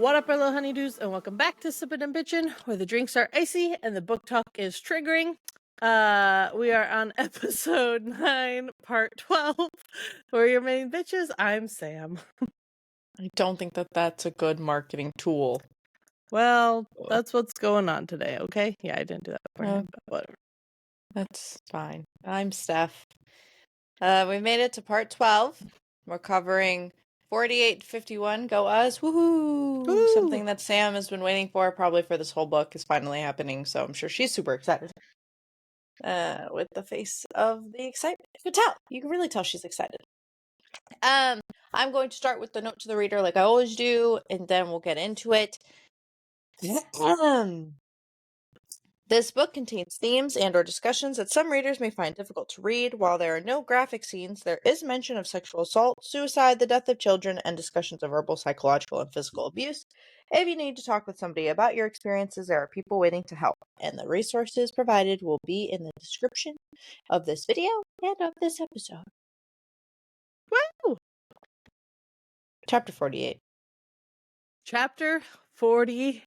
What up, our little honeydews, and welcome back to Sippin N B, where the drinks are icy and the book talk is triggering. We are on episode 9, part 12. We're your main bitches. I'm Sam. I don't think that that's a good marketing tool. Well, that's what's going on today, okay? Yeah, I didn't do that beforehand, but whatever. That's fine. I'm Steph. We made it to part 12. We're covering 48-51. Go us. Woohoo! Woo! Something that Sam has been waiting for, probably for this whole book, is finally happening, so I'm sure she's super excited. With the face of the excitement. You can tell. You can really tell she's excited. I'm going to start with the note to the reader like I always do, and then we'll get into it. This book contains themes and or discussions that some readers may find difficult to read. While there are no graphic scenes, there is mention of sexual assault, suicide, the death of children, and discussions of verbal, psychological, and physical abuse. If you need to talk with somebody about your experiences, there are people waiting to help, and the resources provided will be in the description of this video and of this episode. Woo! Chapter 48. Chapter 48.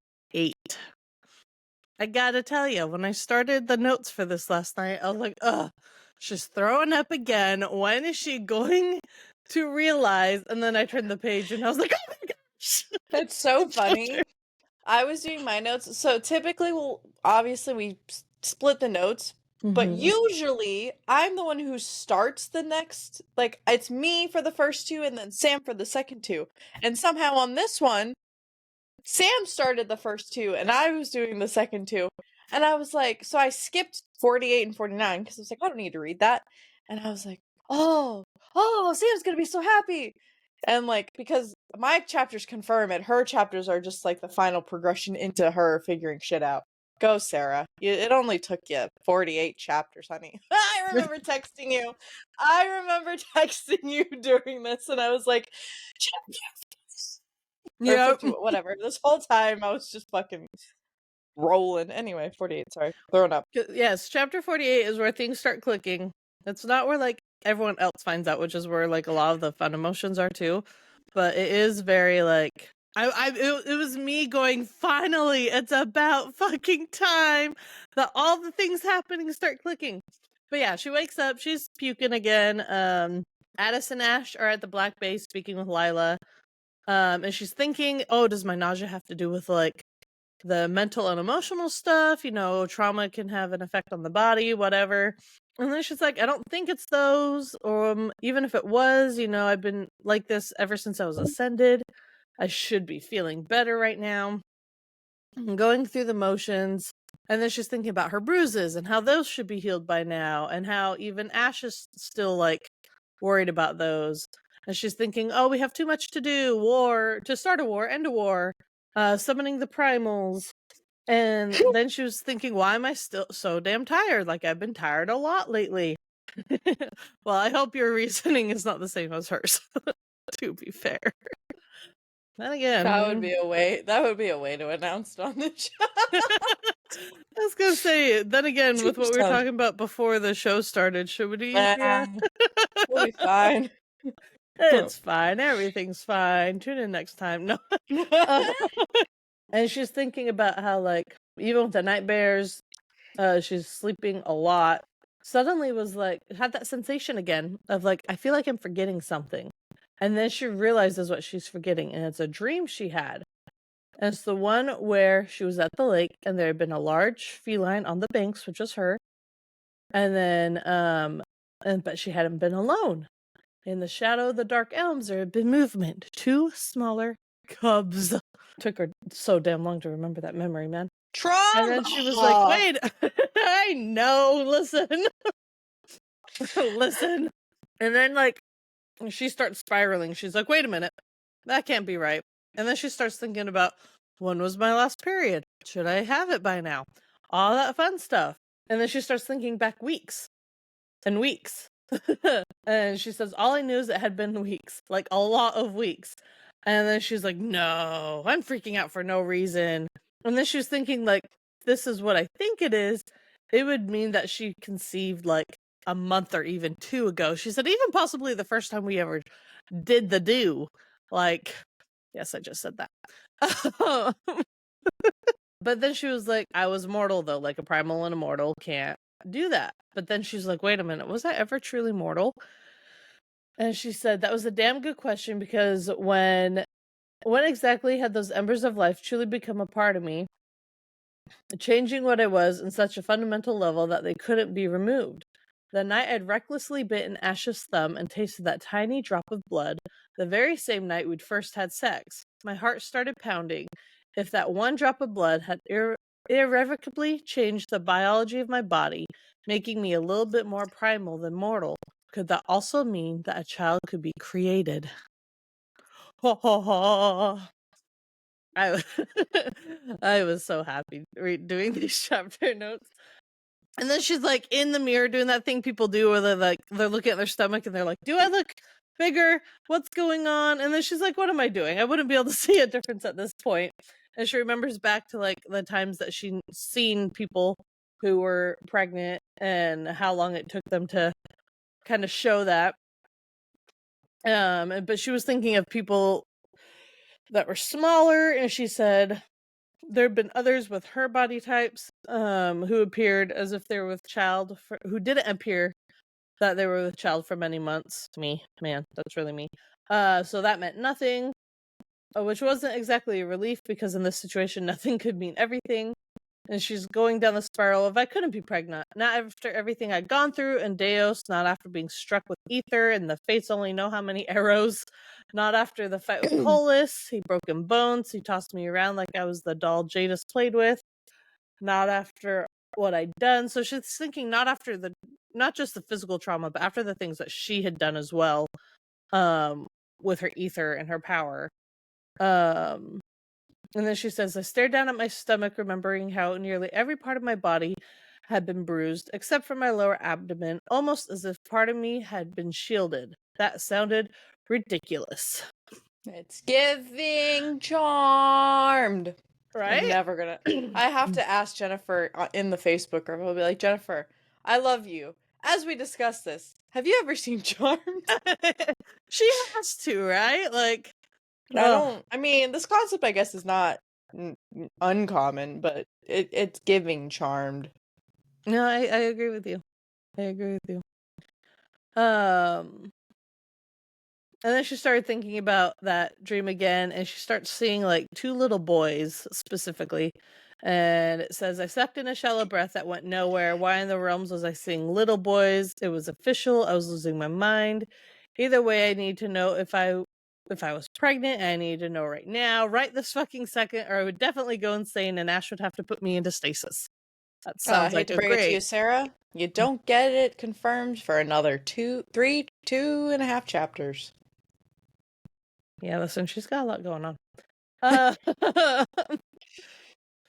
I gotta tell you, when I started the notes for this last night, I was like, ugh, she's throwing up again. When is she going to realize? And then I turned the page and I was like, oh my gosh. That's so funny. I was doing my notes. So typically, obviously we split the notes, but usually I'm the one who starts the next, like it's me for the first two and then Sam for the second two. And somehow on this one, Sam started the first two and I was doing the second two. And I was like, so I skipped 48 and 49 because I was like, I don't need to read that. And I was like, oh, Sam's gonna be so happy. And like, because my chapters confirm it, her chapters are just like the final progression into her figuring shit out. Go, Sarah. It only took you 48 chapters, honey. I remember texting you. During this, and I was like, yeah, whatever. This whole time, I was just fucking rolling. Anyway, 48, sorry. Throwing up. Yes, chapter 48 is where things start clicking. It's not where, like, everyone else finds out, which is where, like, a lot of the fun emotions are, too. But it is very, like... It was me going, finally, it's about fucking time that all the things happening start clicking. But yeah, she wakes up, she's puking again. Addis and Ash are at the Black Bay speaking with Lila. And she's thinking, oh, does my nausea have to do with, like, the mental and emotional stuff? You know, trauma can have an effect on the body, whatever. And then she's like, I don't think it's those. Even if it was, you know, I've been like this ever since I was ascended. I should be feeling better right now. I'm going through the motions. And then she's thinking about her bruises and how those should be healed by now. And how even Ash is still, like, worried about those. And she's thinking, oh, we have too much to do. War, to start a war, end a war. Summoning the primals. And then she was thinking, why am I still so damn tired? Like, I've been tired a lot lately. Well, I hope your reasoning is not the same as hers, to be fair. Then again, that would be a way to announce on the show. I was gonna say, then again, with what we were talking about before the show started, should we? We'll be fine. It's fine. Everything's fine. Tune in next time. No. And she's thinking about how, like, even with the night bears, she's sleeping a lot. Suddenly was like, had that sensation again of like, I feel like I'm forgetting something. And then she realizes what she's forgetting, and it's a dream she had. And it's the one where she was at the lake, and there had been a large feline on the banks, which was her. And then, but she hadn't been alone. In the shadow of the dark elms, there had been movement. 2 smaller cubs. Took her so damn long to remember that memory, man. Trauma! And then she was like, wait, I know, listen. Listen. And then, like, she starts spiraling. She's like, wait a minute, that can't be right. And then she starts thinking about, when was my last period? Should I have it by now? All that fun stuff. And then she starts thinking back weeks and weeks. And she says, all I knew is it had been weeks, like a lot of weeks. And then she's like, no, I'm freaking out for no reason. And then she was thinking, like, this is what I think it is. It would mean that she conceived like a month or even 2 ago. She said, even possibly the first time we ever did the do. Like, Yes, I just said that. But then she was like, I was mortal though, like a primal and immortal can't do that. But then she's like, wait a minute, was I ever truly mortal? And she said, that was a damn good question, because when exactly had those embers of life truly become a part of me, changing what I was in such a fundamental level that they couldn't be removed? The night I'd recklessly bitten Ash's thumb and tasted that tiny drop of blood, the very same night we'd first had sex, my heart started pounding. If that one drop of blood had irrevocably changed the biology of my body, making me a little bit more primal than mortal, could that also mean that a child could be created? Ha ha ha. I was so happy doing these chapter notes. And then she's like in the mirror doing that thing people do where they're looking at their stomach and they're like, do I look bigger? What's going on? And then she's like, what am I doing? I wouldn't be able to see a difference at this point. And she remembers back to like the times that she'd seen people who were pregnant and how long it took them to kind of show that. But she was thinking of people that were smaller, and she said there had been others with her body types who appeared as if they were with child, who didn't appear that they were with child for many months. Me, man, that's really me. So that meant nothing, which wasn't exactly a relief, because in this situation, nothing could mean everything. And she's going down the spiral of, I couldn't be pregnant. Not after everything I'd gone through in Deos, not after being struck with ether and the fates only know how many arrows, not after the fight with Polis. He broken bones. He tossed me around like I was the doll Jadis played with. Not after what I'd done. So she's thinking not just the physical trauma, but after the things that she had done as well, with her ether and her power. And then she says, I stared down at my stomach, remembering how nearly every part of my body had been bruised, except for my lower abdomen, almost as if part of me had been shielded. That sounded ridiculous. It's giving Charmed. Right? I'm never gonna. I have to ask Jennifer in the Facebook group. I'll be like, Jennifer, I love you. As we discuss this, have you ever seen Charmed? She has to, right? Like, I mean, this concept, I guess, is not uncommon, but it's giving Charmed. No, I agree with you. I agree with you. And then she started thinking about that dream again, and she starts seeing like two little boys specifically. And it says, I sucked in a shallow breath that went nowhere. Why in the realms was I seeing little boys? It was official. I was losing my mind. Either way, I need to know if I was pregnant. I need to know right now, right this fucking second, or I would definitely go insane and Ash would have to put me into stasis. That sounds I hate like to a bring it to great... you, Sarah. You don't get it confirmed for another 2.5 chapters. Yeah, listen, she's got a lot going on.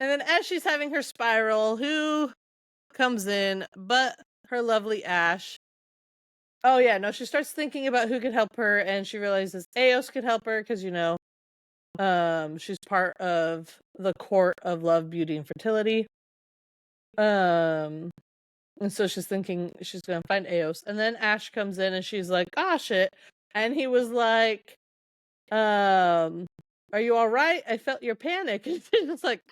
And then as she's having her spiral, who comes in but her lovely Ash? Oh yeah, no, she starts thinking about who could help her, and she realizes Eos could help her because, she's part of the court of love, beauty, and fertility. And so she's thinking she's gonna find Eos. And then Ash comes in and she's like, ah, shit. And he was like, are you all right? I felt your panic. And she's just like,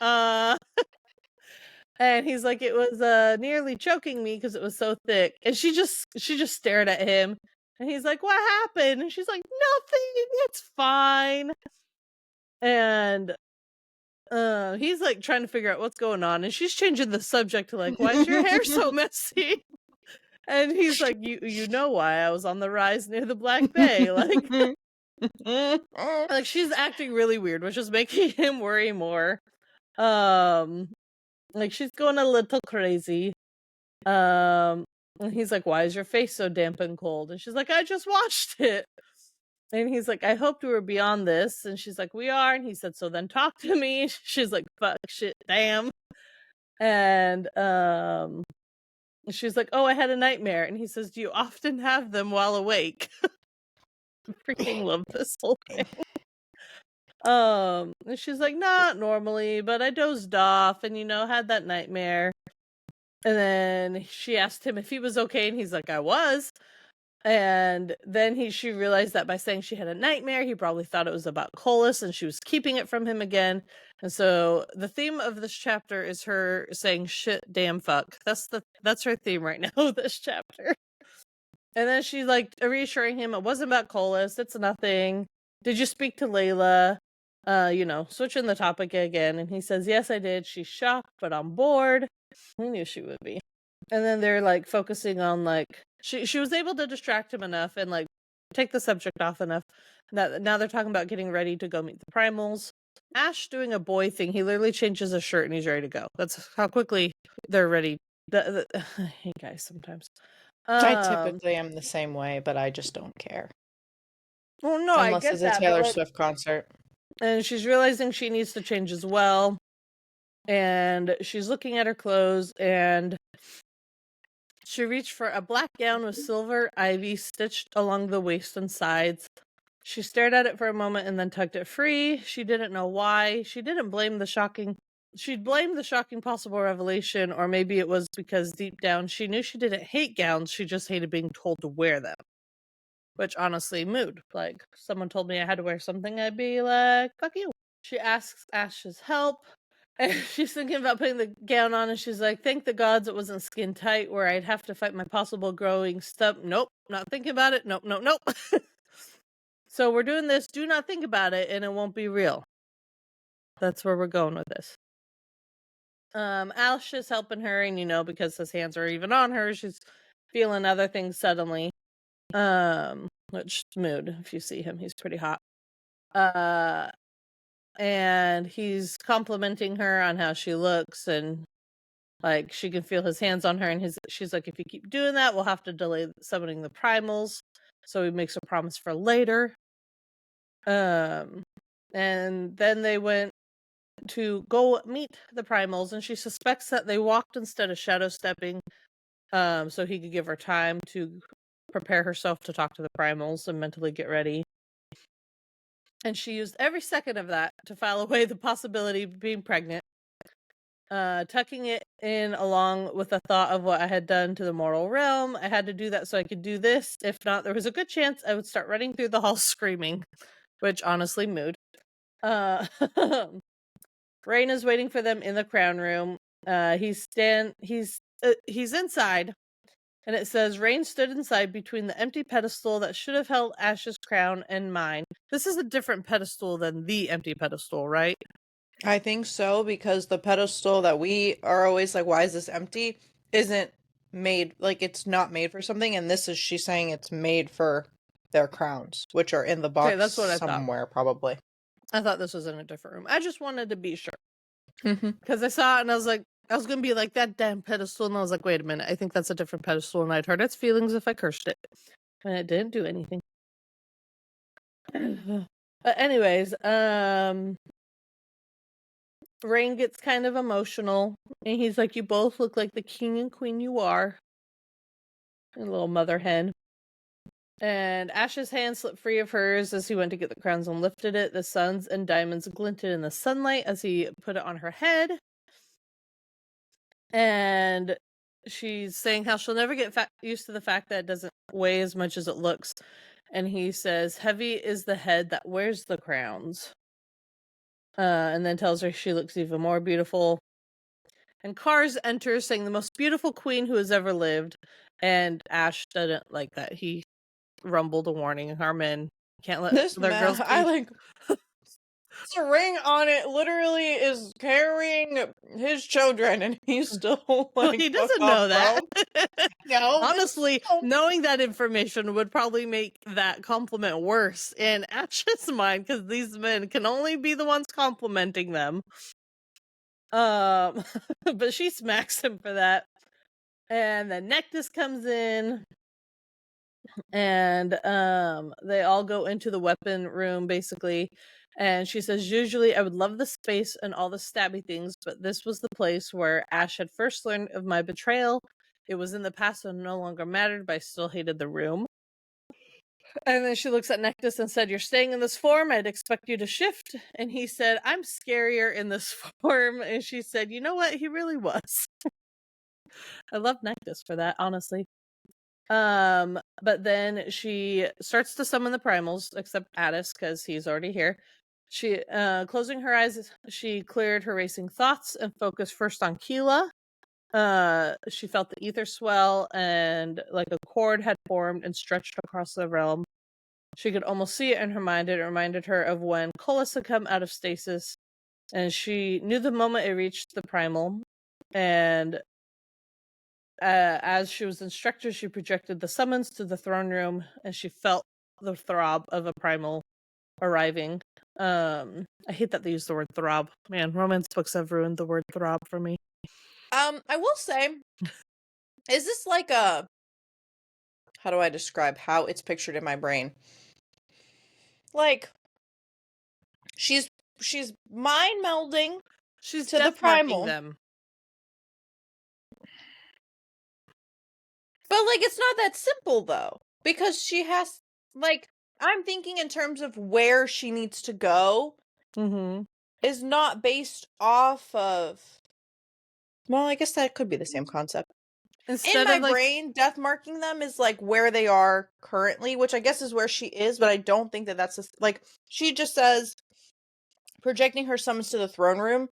and he's like, it was nearly choking me because it was so thick. And she just stared at him. And he's like, what happened? And she's like, nothing, it's fine. And he's like trying to figure out what's going on, and she's changing the subject to like, why is your hair so messy? And he's like, you know why I was on the rise near the Black Bay. Like she's acting really weird, which is making him worry more. Like she's going a little crazy. And he's like, why is your face so damp and cold? And she's like, I just watched it. And he's like, I hoped we were beyond this. And she's like, we are. And he said, so then talk to me. She's like, fuck, shit, damn. And she's like, oh, I had a nightmare. And he says, do you often have them while awake? I freaking love this whole thing. And she's like, not normally, but I dozed off and, had that nightmare. And then she asked him if he was okay. And he's like, I was. And then she realized that by saying she had a nightmare, he probably thought it was about Colas and she was keeping it from him again. And so the theme of this chapter is her saying shit, damn, fuck. That's her theme right now, this chapter. And then she's like reassuring him it wasn't about Colas, it's nothing. Did you speak to Layla? Switching the topic again. And he says, yes, I did. She's shocked, but on board. We knew she would be. And then they're like focusing on like she was able to distract him enough and like take the subject off enough that now they're talking about getting ready to go meet the primals. Ash doing a boy thing. He literally changes his shirt and he's ready to go. That's how quickly they're ready. I hate guys sometimes. I typically am the same way, but I just don't care. Well, no, unless I get it's that, a Taylor but, like, Swift concert. And she's realizing she needs to change as well. And she's looking at her clothes and she reached for a black gown with silver ivy stitched along the waist and sides. She stared at it for a moment and then tugged it free. She didn't know why. She'd blamed the shocking possible revelation, or maybe it was because deep down she knew she didn't hate gowns, she just hated being told to wear them. Which, honestly, mood. Like, someone told me I had to wear something, I'd be like, fuck you. She asks Ash's help. And she's thinking about putting the gown on, and she's like, thank the gods it wasn't skin tight where I'd have to fight my possible growing stub. Nope, not thinking about it. Nope. So we're doing this. Do not think about it, and it won't be real. That's where we're going with this. Ash is helping her, and because his hands are even on her, she's feeling other things suddenly. Which mood, if you see him, he's pretty hot. And he's complimenting her on how she looks, and like she can feel his hands on her, and she's like, if you keep doing that, we'll have to delay summoning the primals. So he makes a promise for later. And then they went to go meet the primals, and she suspects that they walked instead of shadow stepping, so he could give her time to prepare herself to talk to the primals and mentally get ready. And she used every second of that to file away the possibility of being pregnant, tucking it in along with the thought of what I had done to the mortal realm. I had to do that so I could do this. If not, there was a good chance I would start running through the halls screaming, which honestly, mood. Rain is waiting for them in the crown room. He's inside. And it says, Rain stood inside between the empty pedestal that should have held Ash's crown and mine. This is a different pedestal than the empty pedestal, right? I think so, because the pedestal that we are always like, why is this empty? Isn't made, like, it's not made for something, and she's saying it's made for their crowns, which are in the box. Okay, that's what I somewhere, thought. probably. I thought this was in a different room. I just wanted to be sure. Because I saw it and I was like, I was going to be like, that damn pedestal. And I was like, wait a minute. I think that's a different pedestal. And I'd hurt its feelings if I cursed it. And it didn't do anything. But anyways, Rain gets kind of emotional. And he's like, you both look like the king and queen you are. A little mother hen. And Ash's hand slipped free of hers as he went to get the crowns and lifted it. The suns and diamonds glinted in the sunlight as he put it on her head. And she's saying how she'll never get used to the fact that it doesn't weigh as much as it looks. And he says, heavy is the head that wears the crowns. And then tells her she looks even more beautiful. And Kars enters saying the most beautiful queen who has ever lived. And Ash doesn't like that. He rumbled a warning. Harmon can't let this other girls be. I like the ring on it literally is carrying his children, and he's still like, he doesn't know that. No, honestly, knowing that information would probably make that compliment worse in Ash's mind, because these men can only be the ones complimenting them. But she smacks him for that. And then Nectus comes in, and they all go into the weapon room basically. And she says, usually I would love the space and all the stabby things, but this was the place where Ash had first learned of my betrayal. It was in the past and no longer mattered, but I still hated the room. And then she looks at Nectus and said, you're staying in this form, I'd expect you to shift. And he said, I'm scarier in this form. And she said, you know what? He really was. I love Nectus for that, honestly. But then she starts to summon the primals, except Addis, because he's already here. She, closing her eyes, she cleared her racing thoughts and focused first on Keela. She felt the ether swell, and like a cord had formed and stretched across the realm. She could almost see it in her mind. It reminded her of when Colas had come out of stasis, and she knew the moment it reached the primal. And as she was instructed, she projected the summons to the throne room, and she felt the throb of a primal arriving. I hate that they use the word throb. Man, romance books have ruined the word throb for me. I will say, is this like a, how do I describe how it's pictured in my brain? Like, she's mind melding She's to the death marking primal. them. But, like, it's not that simple, though. Because she has, like, I'm thinking in terms of where she needs to go is not based off of... Well, I guess that could be the same concept. Instead in my of like, brain, death marking them is, like, where they are currently, which I guess is where she is, but I don't think that that's... like, she just says, projecting her summons to the throne room.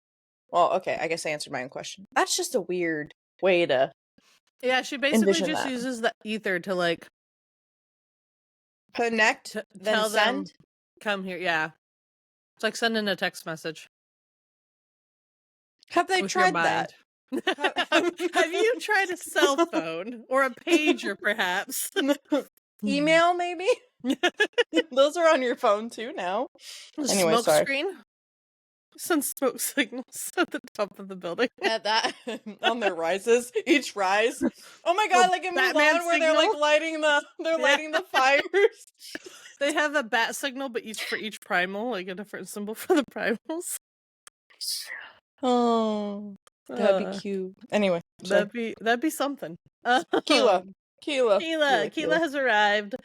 Well, okay, I guess I answered my own question. That's just a weird way to... yeah, she basically envision just that. uses the ether to like Connect, then tell them send. come here. Yeah, it's like sending a text message. Have they with your tried that? mind. Have you tried a cell phone or a pager, perhaps? Email, maybe? Those are on your phone too now. Anyway, Smoke sorry. screen. Send smoke signals at the top of the building. At that, on their rises, each rise. Oh my god, Little like in Batman Mulan, where they're like signal? lighting the, lighting the fires. They have a bat signal, but each for each primal, like a different symbol for the primals. Oh, that'd be cute. Anyway, That'd be something. Keela Keela has arrived.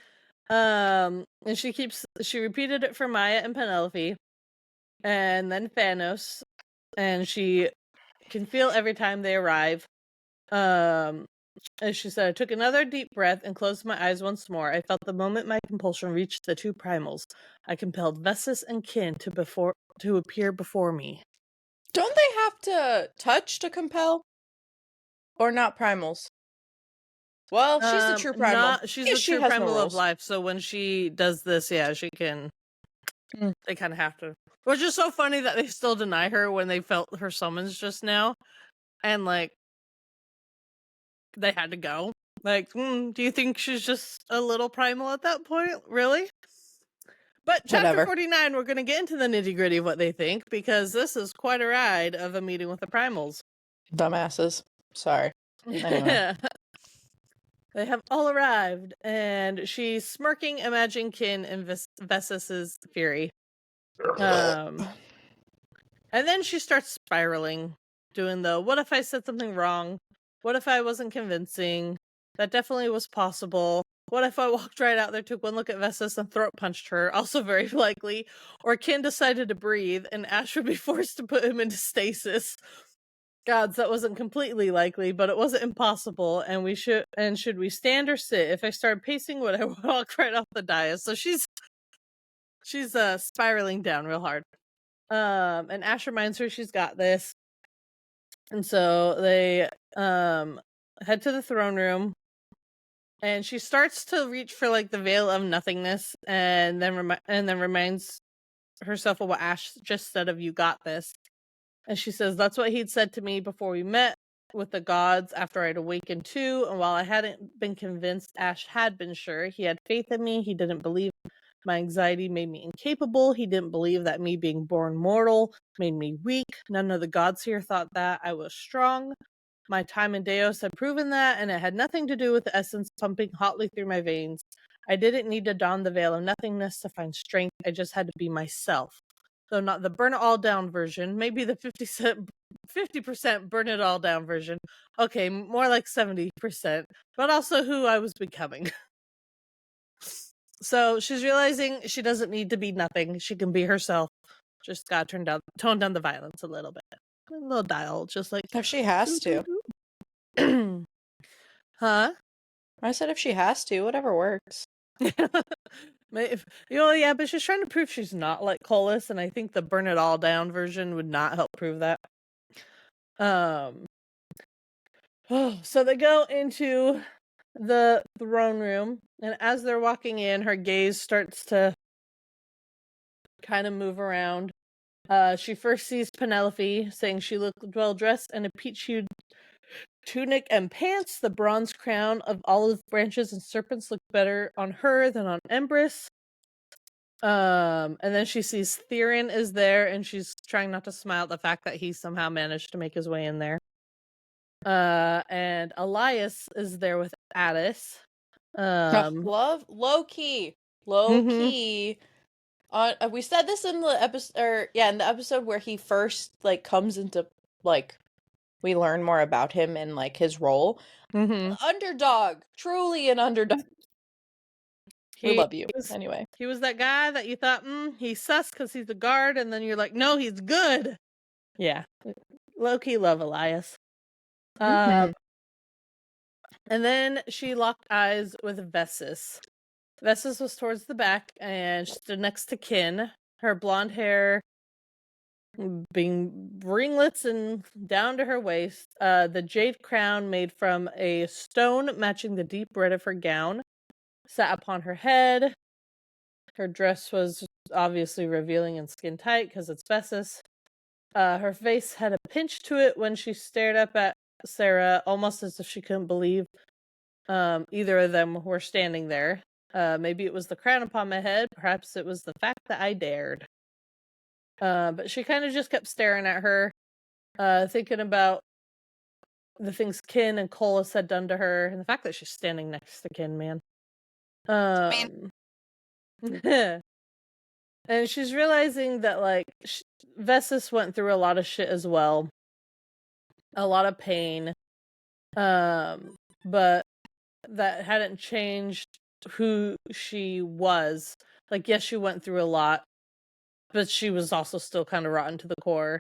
And she repeated it for Maya and Penelope, and then Thanos, and she can feel every time they arrive. As she said, I took another deep breath and closed my eyes once more. I felt the moment my compulsion reached the two primals. I compelled Vessus and Kin to appear before me. Don't they have to touch to compel? Or not primals? Well, she's the true primal. She's the true primal of life, so when she does this, yeah, she can... They kind of have to. Which is so funny that they still deny her when they felt her summons just now. And, like, they had to go. Like, do you think she's just a little primal at that point? Really? But chapter 49, we're going to get into the nitty-gritty of what they think, because this is quite a ride of a meeting with the primals. Dumbasses. Sorry. Anyway. They have all arrived, and she's smirking, imagining Kin and Vessus's fury. And then she starts spiraling, doing the, what if I said something wrong? What if I wasn't convincing? That definitely was possible. What if I walked right out there, took one look at Vessus, and throat punched her? Also very likely. Or Kin decided to breathe, and Ash would be forced to put him into stasis. Gods, that wasn't completely likely, but it wasn't impossible. And should we stand or sit? If I started pacing, would I walk right off the dais? So she's spiraling down real hard. And Ash reminds her she's got this. And so they head to the throne room, and she starts to reach for like the veil of nothingness, and then reminds herself of what Ash just said of, you got this. And she says, that's what he'd said to me before we met with the gods after I'd awakened too. And while I hadn't been convinced, Ash had been sure. He had faith in me. He didn't believe my anxiety made me incapable. He didn't believe that me being born mortal made me weak. None of the gods here thought that I was strong. My time in Deos had proven that, and it had nothing to do with the essence pumping hotly through my veins. I didn't need to don the veil of nothingness to find strength. I just had to be myself. Though not the burn it all down version, maybe the 50% burn it all down version. Okay, more like 70%, but also who I was becoming. So she's realizing she doesn't need to be nothing. She can be herself. Just gotta tone down the violence a little bit. A little dial, just like... If she has to. Huh? I said if she has to, whatever works. Yeah, but she's trying to prove she's not like Colas, and I think the burn it all down version would not help prove that. So they go into the throne room, and as they're walking in, her gaze starts to kind of move around. She first sees Penelope, saying she looked well dressed in a peach-hued tunic and pants. The bronze crown of olive branches and serpents looked better on her than on Empress. And then she sees Theron is there, and she's trying not to smile at the fact that he somehow managed to make his way in there. And Elias is there with Addis. Love low key. We said this in the episode, in the episode where he first like comes into like we learn more about him and like his role. Underdog, truly an underdog. We love you. Anyway, he was that guy that you thought, he's sus because he's a guard, and then you're like, no, he's good. Yeah, low-key love Elias. And then she locked eyes with Vessus. Vessus was towards the back and stood next to Kin. Her blonde hair being ringlets and down to her waist. The jade crown made from a stone matching the deep red of her gown sat upon her head. Her dress was obviously revealing and skin tight because it's Vessus. Her face had a pinch to it when she stared up at Sarah, almost as if she couldn't believe either of them were standing there. Maybe it was the crown upon my head. Perhaps it was the fact that I dared. But she kind of just kept staring at her, thinking about the things Kin and Colas had done to her, and the fact that she's standing next to Kin, man. And she's realizing that, like, Vessus went through a lot of shit as well. A lot of pain. But that hadn't changed who she was. Like, yes, she went through a lot, but she was also still kind of rotten to the core.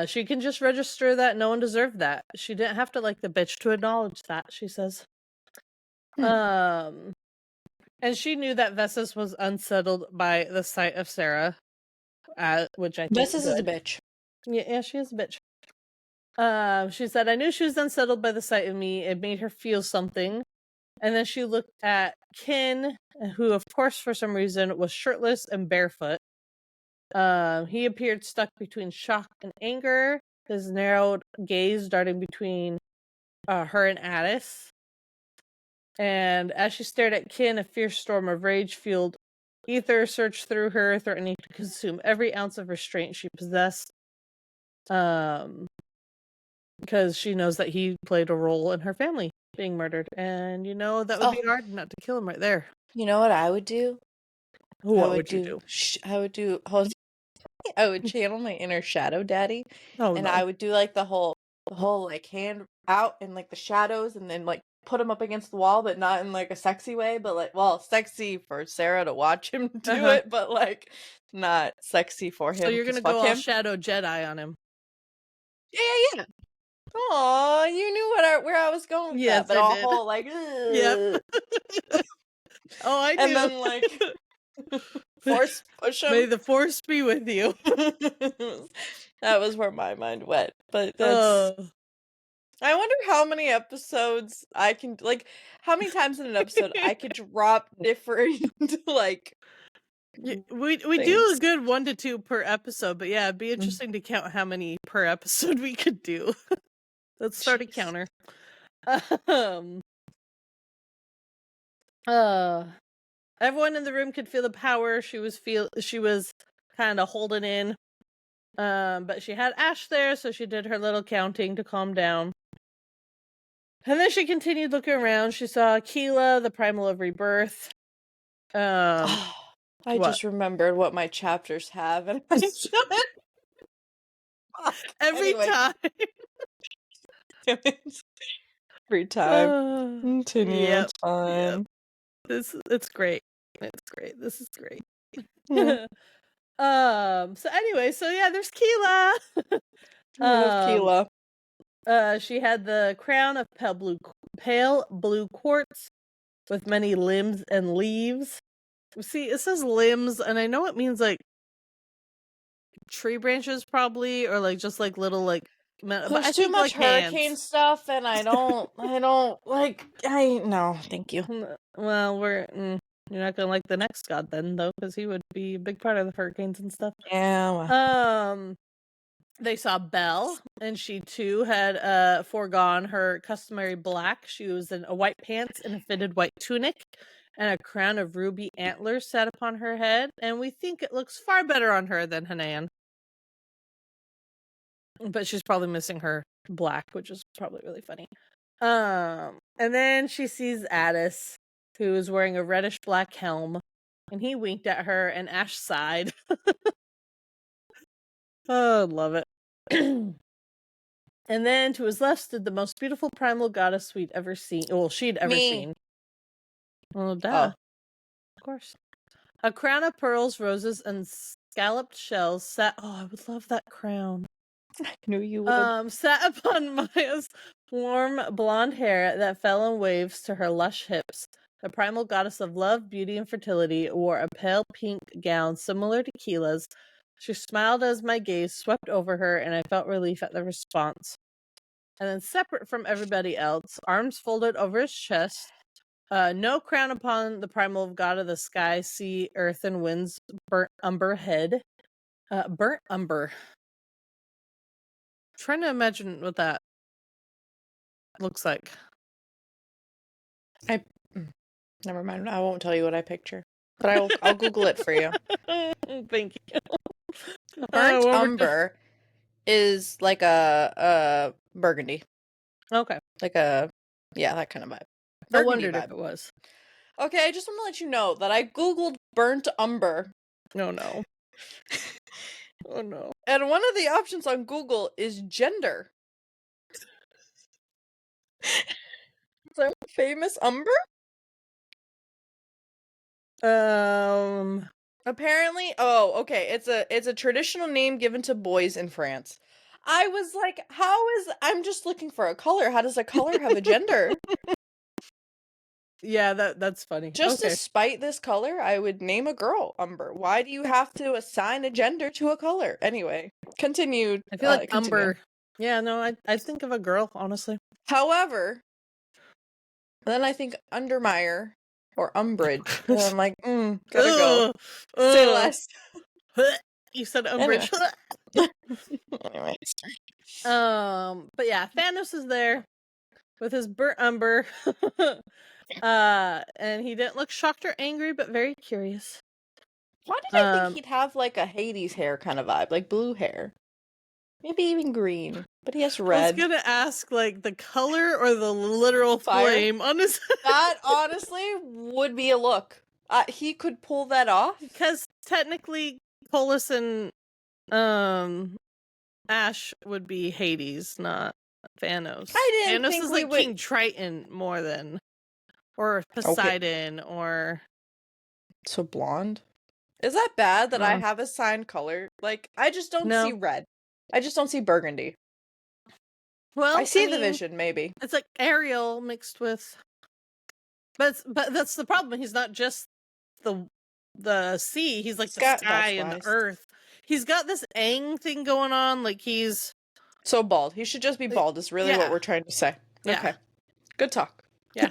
She can just register that no one deserved that. She didn't have to like the bitch to acknowledge that, she says. And she knew that Vessus was unsettled by the sight of Sarah, which I think Vessus is a bitch. Yeah, she is a bitch. She said, I knew she was unsettled by the sight of me. It made her feel something. And then she looked at Kin, who, of course, for some reason, was shirtless and barefoot. He appeared stuck between shock and anger, his narrowed gaze darting between her and Addis. And as she stared at Kin, a fierce storm of rage-fueled ether surged through her, threatening to consume every ounce of restraint she possessed. Because she knows that he played a role in her family being murdered. And, that would be hard not to kill him right there. You know what I would do? What would you do? I would channel my inner shadow daddy. I would do like the whole like hand out in like the shadows and then like put him up against the wall, but not in like a sexy way, but like, well, sexy for Sarah to watch him do it, but like not sexy for him. So you're gonna go all Shadow Jedi on him. Yeah. Aw, you knew where I was going with that, but all whole like yep. Oh, I do. And then like force push him. May the force be with you. That was where my mind went. But that's I wonder how many episodes I can like how many times in an episode I could drop different like we do a good 1 to 2 per episode, but yeah, it'd be interesting to count how many per episode we could do. Let's start a counter. Everyone in the room could feel the power she was kind of holding in. But she had Ash there, so she did her little counting to calm down. And then she continued looking around. She saw Keela, the primal of rebirth. I just remembered what my chapters have, and I every time. Every time. Continue. Yep, fine. Yep. It's great. It's great. This is great. Yeah. So anyway, yeah, there's Keela. I love Keela. She had the crown of pale blue quartz with many limbs and leaves. See, it says limbs, and I know it means like tree branches, probably, or like just like little like. But There's I too think much like hurricane hands. stuff, and I don't like. No, thank you. Well, you're not gonna like the next god then, though, because he would be a big part of the hurricanes and stuff. Yeah. Well. They saw Belle, and she too had foregone her customary black. She was in a white pants and a fitted white tunic, and a crown of ruby antlers sat upon her head, and we think it looks far better on her than Hanan. But she's probably missing her black, which is probably really funny. And then she sees Addis, who is wearing a reddish black helm, and he winked at her, and Ash sighed. Oh, love it. And then to his left stood the most beautiful primal goddess we'd ever seen. Well, she'd ever seen. Well, duh. Of course. A crown of pearls, roses, and scalloped shells sat. Oh, I would love that crown. I knew you would. Sat upon Maya's warm blonde hair that fell in waves to her lush hips. The primal goddess of love, beauty, and fertility wore a pale pink gown similar to Keela's. She smiled as my gaze swept over her, and I felt relief at the response. And then separate from everybody else, arms folded over his chest, no crown upon the primal god of the sky, sea, earth, and winds, burnt umber head. Burnt umber. I'm trying to imagine what that looks like. Never mind. I won't tell you what I picture, but I'll Google it for you. Thank you. Burnt umber is like a burgundy. Okay. Like that kind of vibe. I wondered if it was. Okay, I just want to let you know that I Googled burnt umber. Oh no. Oh no. And one of the options on Google is gender. Some famous umber? Apparently, okay. It's a traditional name given to boys in France. I was like, I'm just looking for a color. How does a color have a gender? Yeah, that's funny. Just to spite this color, I would name a girl Umber. Why do you have to assign a gender to a color? Anyway, continue. I feel like Umber. Yeah, no, I think of a girl, honestly. However, then I think Undermire or Umbridge. And I'm like, gotta go. Say less. You said Umbridge. Anyway. But yeah, Thanos is there with his burnt umber. And he didn't look shocked or angry, but very curious. Why did I think he'd have like a Hades hair kind of vibe, like blue hair? Maybe even green, but he has red. I was gonna ask, like, the color or the literal flame on his head. That honestly would be a look. He could pull that off. Because technically, Polis and Ash would be Hades, not Thanos. Thanos is like King Triton more than, or Poseidon, or. So blonde? Is that bad that I have assigned color? Like, I just don't see red. I just don't see burgundy. Well, I see the vision, maybe. It's like Ariel mixed with. But that's the problem. He's not just the sea. He's like the sky and the earth. He's got this Aang thing going on. Like, he's so bald. He should just be bald. Is really what we're trying to say. Yeah. Okay. Good talk. Yeah.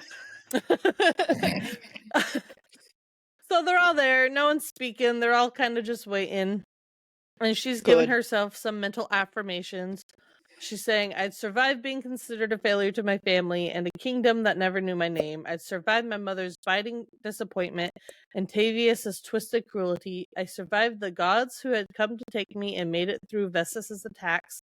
So they're all there. No one's speaking. They're all kind of just waiting. And she's giving herself some mental affirmations. She's saying, I'd survive being considered a failure to my family and a kingdom that never knew my name. I'd survived my mother's biting disappointment and Tavius's twisted cruelty. I survived the gods who had come to take me and made it through Vessus's attacks.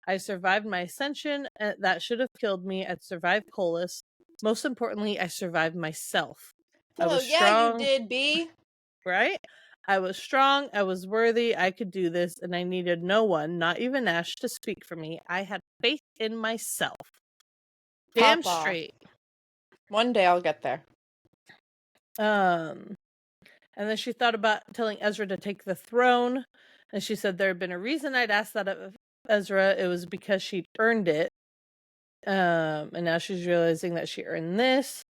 I survived my ascension that should have killed me. I'd survived Polis. Most importantly, I survived myself. I was strong. You did, B. Right? I was strong, I was worthy, I could do this, and I needed no one, not even Ash, to speak for me. I had faith in myself. Damn straight. One day I'll get there. And then she thought about telling Ezra to take the throne, and she said there had been a reason I'd asked that of Ezra. It was because she'd earned it. And now she's realizing that she earned this.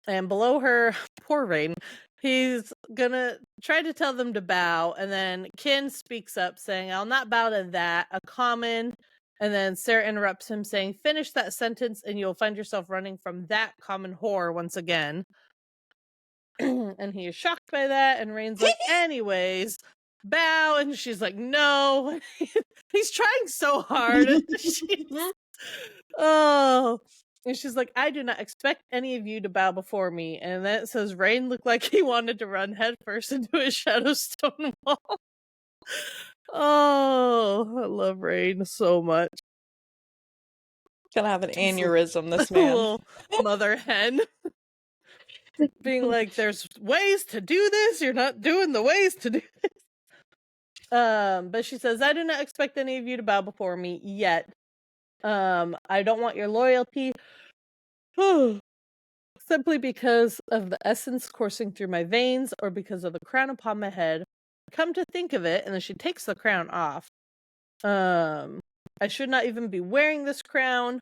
And below her, poor Rain, he's gonna try to tell them to bow, and then Kin speaks up saying, I'll not bow to that, a common. And then Sarah interrupts him saying, finish that sentence and you'll find yourself running from that common whore once again. And he is shocked by that, and Rain's like, anyways, bow. And she's like, no. He's trying so hard. Oh. And she's like, I do not expect any of you to bow before me. And then it says Rain looked like he wanted to run headfirst into a shadow stone wall. Oh, I love Rain so much. Gonna have an aneurysm, this man. Little mother hen. Being like, there's ways to do this. You're not doing the ways to do this. But she says, I do not expect any of you to bow before me yet. I don't want your loyalty. Simply because of the essence coursing through my veins or because of the crown upon my head. Come to think of it, and then she takes the crown off. I should not even be wearing this crown.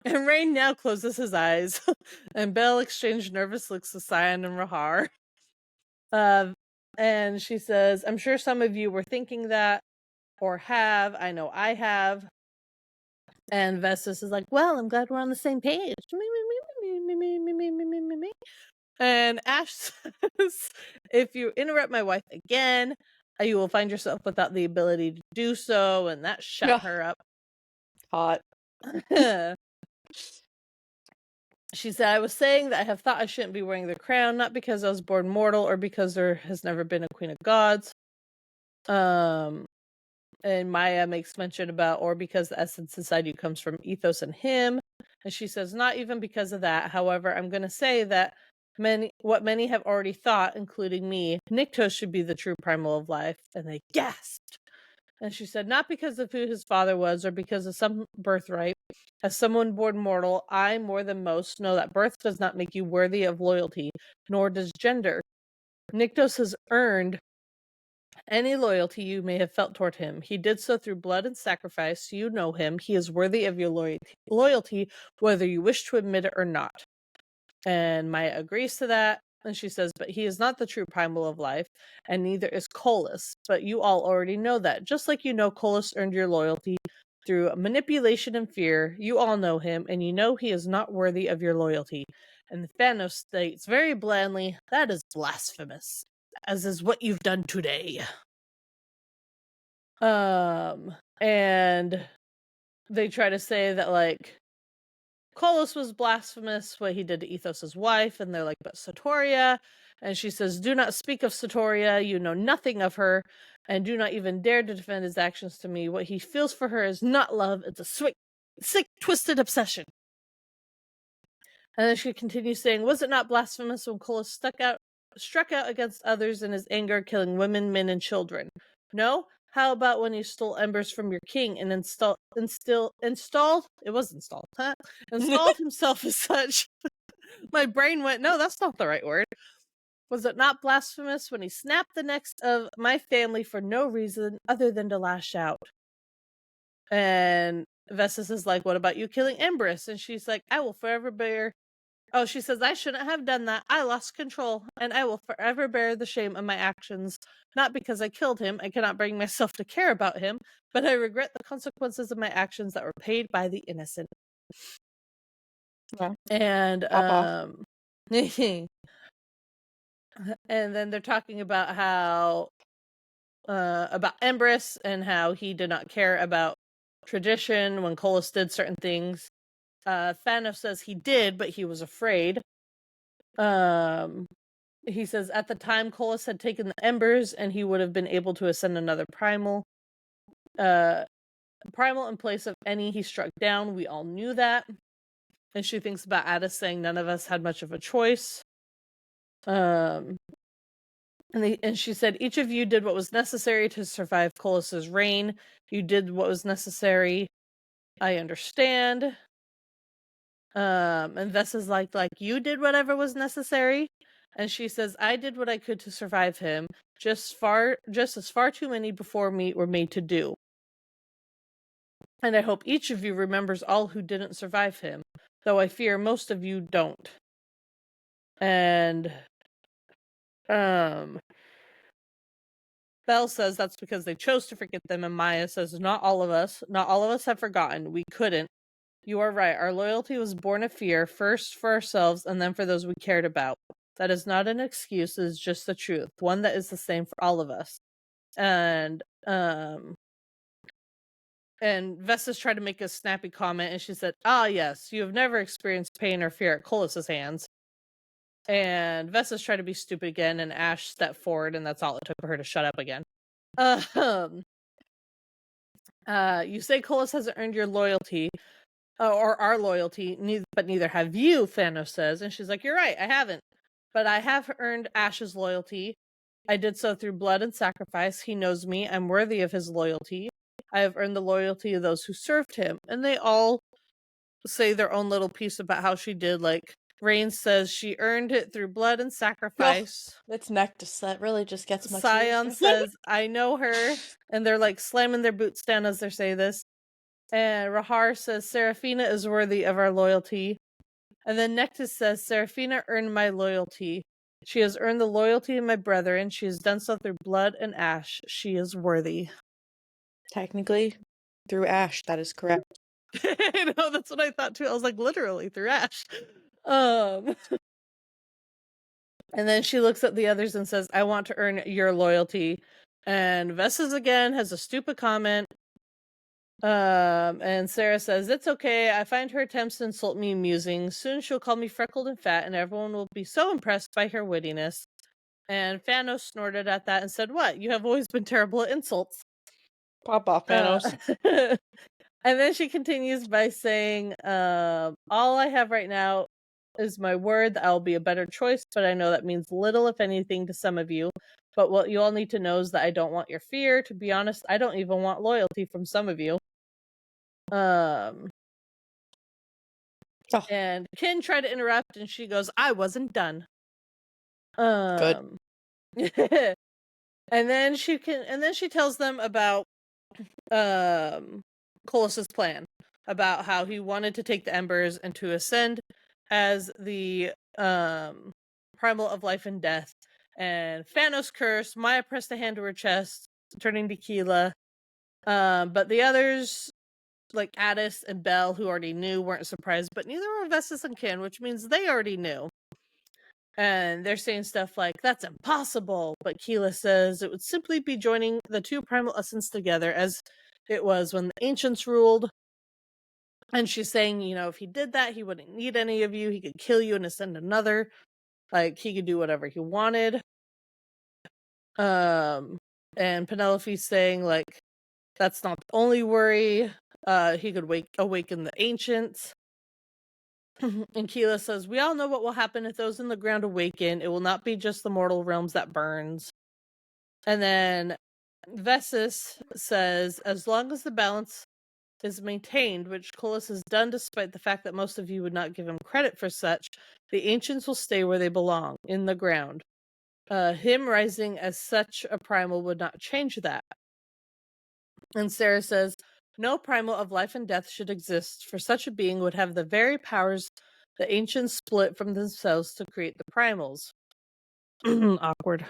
And Rain now closes his eyes. And Belle exchanged nervous looks with Cyan and Rahar. And she says, I'm sure some of you were thinking that, or have. I know I have. And Vestas is like, well, I'm glad we're on the same page. And Ash says, if you interrupt my wife again, you will find yourself without the ability to do so. And that shut her up. Hot. She said, I was saying that I have thought I shouldn't be wearing the crown, not because I was born mortal or because there has never been a queen of gods. And Maya makes mention about, or because the essence inside you comes from ethos and him. And she says, not even because of that. However, I'm going to say that what many have already thought, including me, Niktos should be the true primal of life. And they gasped. And she said, not because of who his father was or because of some birthright. As someone born mortal, I, more than most, know that birth does not make you worthy of loyalty, nor does gender. Niktos has earned any loyalty you may have felt toward him. He did so through blood and sacrifice. You know him. He is worthy of your loyalty, whether you wish to admit it or not. And Maya agrees to that. And she says, but he is not the true primal of life, and neither is Colas. But you all already know that. Just like you know Colas earned your loyalty through manipulation and fear, you all know him, and you know he is not worthy of your loyalty. And Thanos states very blandly, that is blasphemous, as is what you've done today. And they try to say that, like, Colas was blasphemous, what he did to Ethos' wife, and they're like, but Satoria, and she says, do not speak of Satoria, you know nothing of her, and do not even dare to defend his actions to me. What he feels for her is not love, it's a sick, twisted obsession. And then she continues saying, was it not blasphemous when Colas struck out against others in his anger, killing women, men, and children? No? How about when he stole embers from your king and installed himself as such? My brain went, no, that's not the right word. Was it not blasphemous when he snapped the necks of my family for no reason other than to lash out? And Vestas is like, what about you killing Embers? And she's like, I will forever bear... Oh, she says, I shouldn't have done that. I lost control, and I will forever bear the shame of my actions. Not because I killed him, I cannot bring myself to care about him, but I regret the consequences of my actions that were paid by the innocent. Yeah. And, Pop and then they're talking about how, about Empress and how he did not care about tradition when Colas did certain things. Thanos says he did, but he was afraid. He says at the time Colas had taken the embers and he would have been able to ascend another primal. Primal in place of any he struck down. We all knew that. And she thinks about Addis saying none of us had much of a choice. And she said, each of you did what was necessary to survive Colas's reign. You did what was necessary. I understand. And Vess is like you did whatever was necessary. And she says, I did what I could to survive him, just as far too many before me were made to do. And I hope each of you remembers all who didn't survive him, though I fear most of you don't. And Belle says that's because they chose to forget them, and Maya says, not all of us have forgotten. We couldn't. You are right. Our loyalty was born of fear, first for ourselves and then for those we cared about. That is not an excuse, it is just the truth, one that is the same for all of us. And Vesta's tried to make a snappy comment, and she said, ah, yes, you have never experienced pain or fear at Colus's hands. And Vesta's tried to be stupid again, and Ash stepped forward, and that's all it took for her to shut up again. You say Colus hasn't earned your loyalty, or our loyalty, but neither have you, Thanos says. And she's like, you're right, I haven't. But I have earned Ash's loyalty. I did so through blood and sacrifice. He knows me. I'm worthy of his loyalty. I have earned the loyalty of those who served him. And they all say their own little piece about how she did. Like, Rain says she earned it through blood and sacrifice. Oh, it's Nectus. That really just gets much Scion says, I know her. And they're like slamming their boots down as they say this. And Rahar says, Seraphina is worthy of our loyalty. And then Nectus says, Seraphina earned my loyalty. She has earned the loyalty of my brethren. She has done so through blood and ash. She is worthy. Technically, through ash, that is correct. I know, that's what I thought too. I was like, literally, through ash. And then she looks at the others and says, I want to earn your loyalty. And Vessas again has a stupid comment. And Sarah says, it's okay. I find her attempts to insult me amusing. Soon she'll call me freckled and fat, and everyone will be so impressed by her wittiness. And Thanos snorted at that and said, what? You have always been terrible at insults. Pop off, Thanos. And then she continues by saying, all I have right now is my word that I'll be a better choice, but I know that means little, if anything, to some of you. But what you all need to know is that I don't want your fear. To be honest, I don't even want loyalty from some of you. And Kin tried to interrupt, and she goes, I wasn't done. Good. And then she tells them about Colus's plan, about how he wanted to take the embers and to ascend as the primal of life and death. And Thanos cursed, Maya pressed a hand to her chest, turning to Keela. But the others, like Addis and Belle, who already knew, weren't surprised, but neither were Vestas and Kin, which means they already knew. And they're saying stuff like, that's impossible. But Keela says it would simply be joining the two primal essence together as it was when the ancients ruled. And she's saying, if he did that, he wouldn't need any of you. He could kill you and ascend another. Like, he could do whatever he wanted. And Penelope's saying, like, that's not the only worry. He could awaken the ancients. And Keela says, we all know what will happen if those in the ground awaken. It will not be just the mortal realms that burns. And then Vessus says, as long as the balance is maintained, which Colus has done despite the fact that most of you would not give him credit for such, the ancients will stay where they belong, in the ground. Him rising as such a primal would not change that. And Sarah says, no primal of life and death should exist, for such a being would have the very powers the ancients split from themselves to create the primals. Awkward.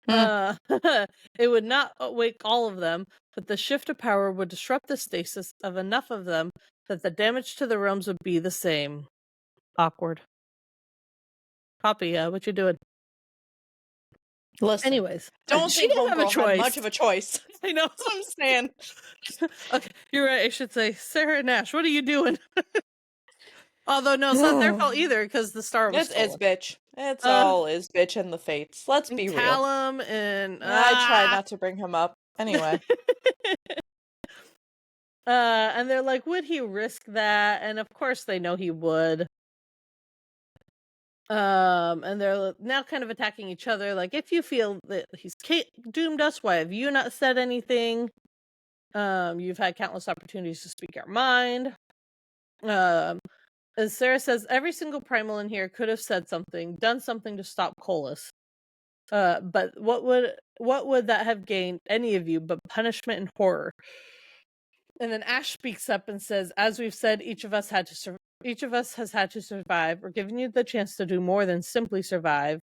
It would not awake all of them, but the shift of power would disrupt the stasis of enough of them that the damage to the realms would be the same. Awkward. Poppy, what you doing? Listen, anyways, don't she think didn't have a Homegirl had choice. much of a choice. I know. That's what I'm saying. Okay, you're right. I should say, Sarah and Ash, what are you doing? Although, no, it's not their fault either, because the star was stolen. It's bitch. It's all is bitch and the fates. Let's be real. Callum and... I try not to bring him up. Anyway. And they're like, would he risk that? And of course they know he would. And they're now kind of attacking each other. Like, if you feel that he's doomed us, why have you not said anything? You've had countless opportunities to speak your mind. As Sarah says, every single primal in here could have said something, done something to stop Colus. But what would that have gained any of you but punishment and horror? And then Ash speaks up and says, as we've said, each of us has had to survive. We're giving you the chance to do more than simply survive.